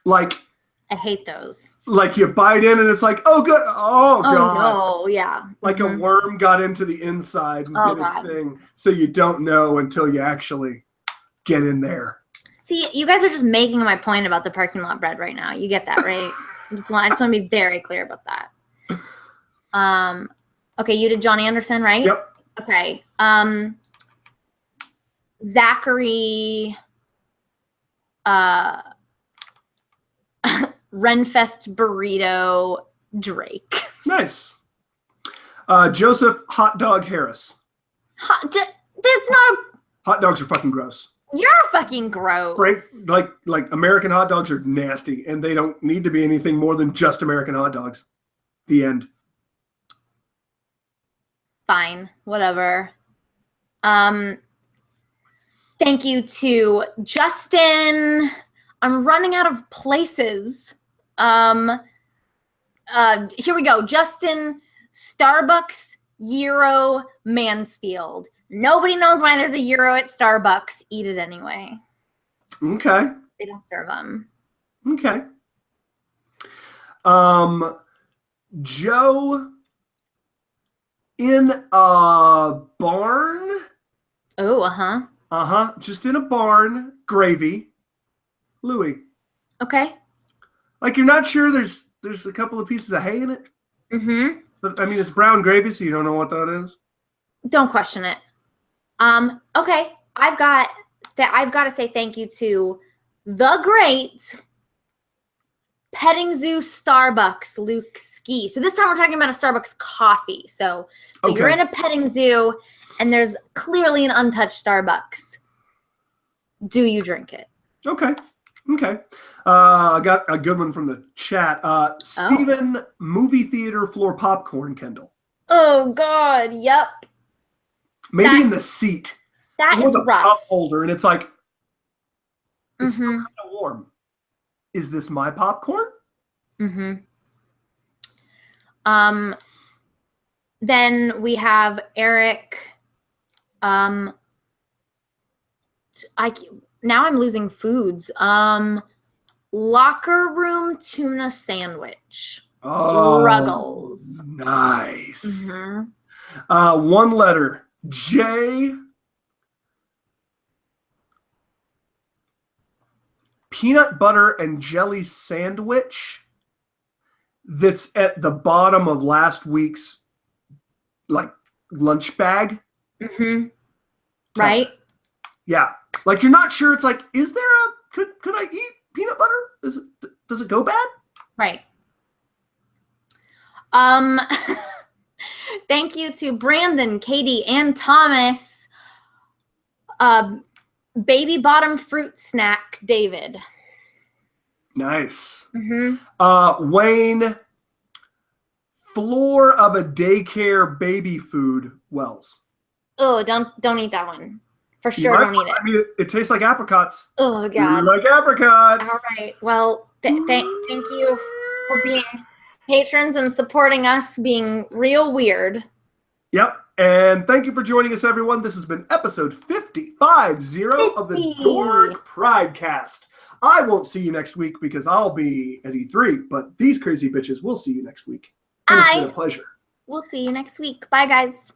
[SPEAKER 1] Like,
[SPEAKER 2] I hate those.
[SPEAKER 1] like you bite in and it's like, oh, good. Oh, God.
[SPEAKER 2] No. Yeah.
[SPEAKER 1] Like a worm got into the inside and did its thing. So you don't know until you actually get in there.
[SPEAKER 2] See, you guys are just making my point about the parking lot bread right now. You get that, right? I just want to be very clear about that. Okay, you did John Anderson, right?
[SPEAKER 1] Yep.
[SPEAKER 2] Okay. Zachary, Renfest burrito Drake.
[SPEAKER 1] Nice. Joseph Hot Dog Harris.
[SPEAKER 2] That's not.
[SPEAKER 1] Hot dogs are fucking gross.
[SPEAKER 2] You're fucking gross.
[SPEAKER 1] Frank, like American hot dogs are nasty, and they don't need to be anything more than just American hot dogs. The end.
[SPEAKER 2] Fine, whatever. Thank you to Justin. I'm running out of places. Here we go. Justin, Starbucks, Euro, Mansfield. Nobody knows why there's a Euro at Starbucks. Eat it anyway.
[SPEAKER 1] Okay.
[SPEAKER 2] They don't serve them.
[SPEAKER 1] Okay. Joe, in a barn.
[SPEAKER 2] Oh, uh-huh.
[SPEAKER 1] Just in a barn. Gravy. Louis.
[SPEAKER 2] Okay.
[SPEAKER 1] Like you're not sure there's a couple of pieces of hay in it.
[SPEAKER 2] Mm-hmm.
[SPEAKER 1] But I mean it's brown gravy, so you don't know what that is.
[SPEAKER 2] Don't question it. Okay. I've got I've got to say thank you to the great Petting Zoo Starbucks Luke Ski. So this time we're talking about a Starbucks coffee. So
[SPEAKER 1] Okay.
[SPEAKER 2] You're in a petting zoo and there's clearly an untouched Starbucks. Do you drink it?
[SPEAKER 1] Okay. I got a good one from the chat. Steven, movie theater floor popcorn, Kendall.
[SPEAKER 2] Oh, God. Yep.
[SPEAKER 1] Maybe in the seat.
[SPEAKER 2] That is
[SPEAKER 1] a
[SPEAKER 2] rough.
[SPEAKER 1] cup holder, and it's like, it's still
[SPEAKER 2] Mm-hmm.
[SPEAKER 1] kind of warm. Is this my popcorn?
[SPEAKER 2] Mm-hmm. Then we have Eric. Now I'm losing foods. Locker room tuna sandwich.
[SPEAKER 1] Oh,
[SPEAKER 2] Ruggles.
[SPEAKER 1] nice.
[SPEAKER 2] Mm-hmm.
[SPEAKER 1] One letter. J. Peanut butter and jelly sandwich that's at the bottom of last week's lunch bag.
[SPEAKER 2] Mm-hmm. Right?
[SPEAKER 1] Yeah. Like you're not sure. It's like, is there could I eat peanut butter? Does it go bad?
[SPEAKER 2] Right. Thank you to Brandon, Katie, and Thomas. Baby bottom fruit snack, David.
[SPEAKER 1] Nice.
[SPEAKER 2] Mm-hmm.
[SPEAKER 1] Wayne, floor of a daycare baby food, Wells.
[SPEAKER 2] Oh, don't eat that one. For sure, don't eat it.
[SPEAKER 1] I mean, it tastes like apricots.
[SPEAKER 2] Oh, God.
[SPEAKER 1] Like apricots.
[SPEAKER 2] All right. Well, thank you for being patrons and supporting us being real weird.
[SPEAKER 1] Yep. And thank you for joining us, everyone. This has been episode 50 of the Dork Pridecast. I won't see you next week because I'll be at E3, but these crazy bitches will see you next week. And it's been a pleasure.
[SPEAKER 2] We'll see you next week. Bye, guys.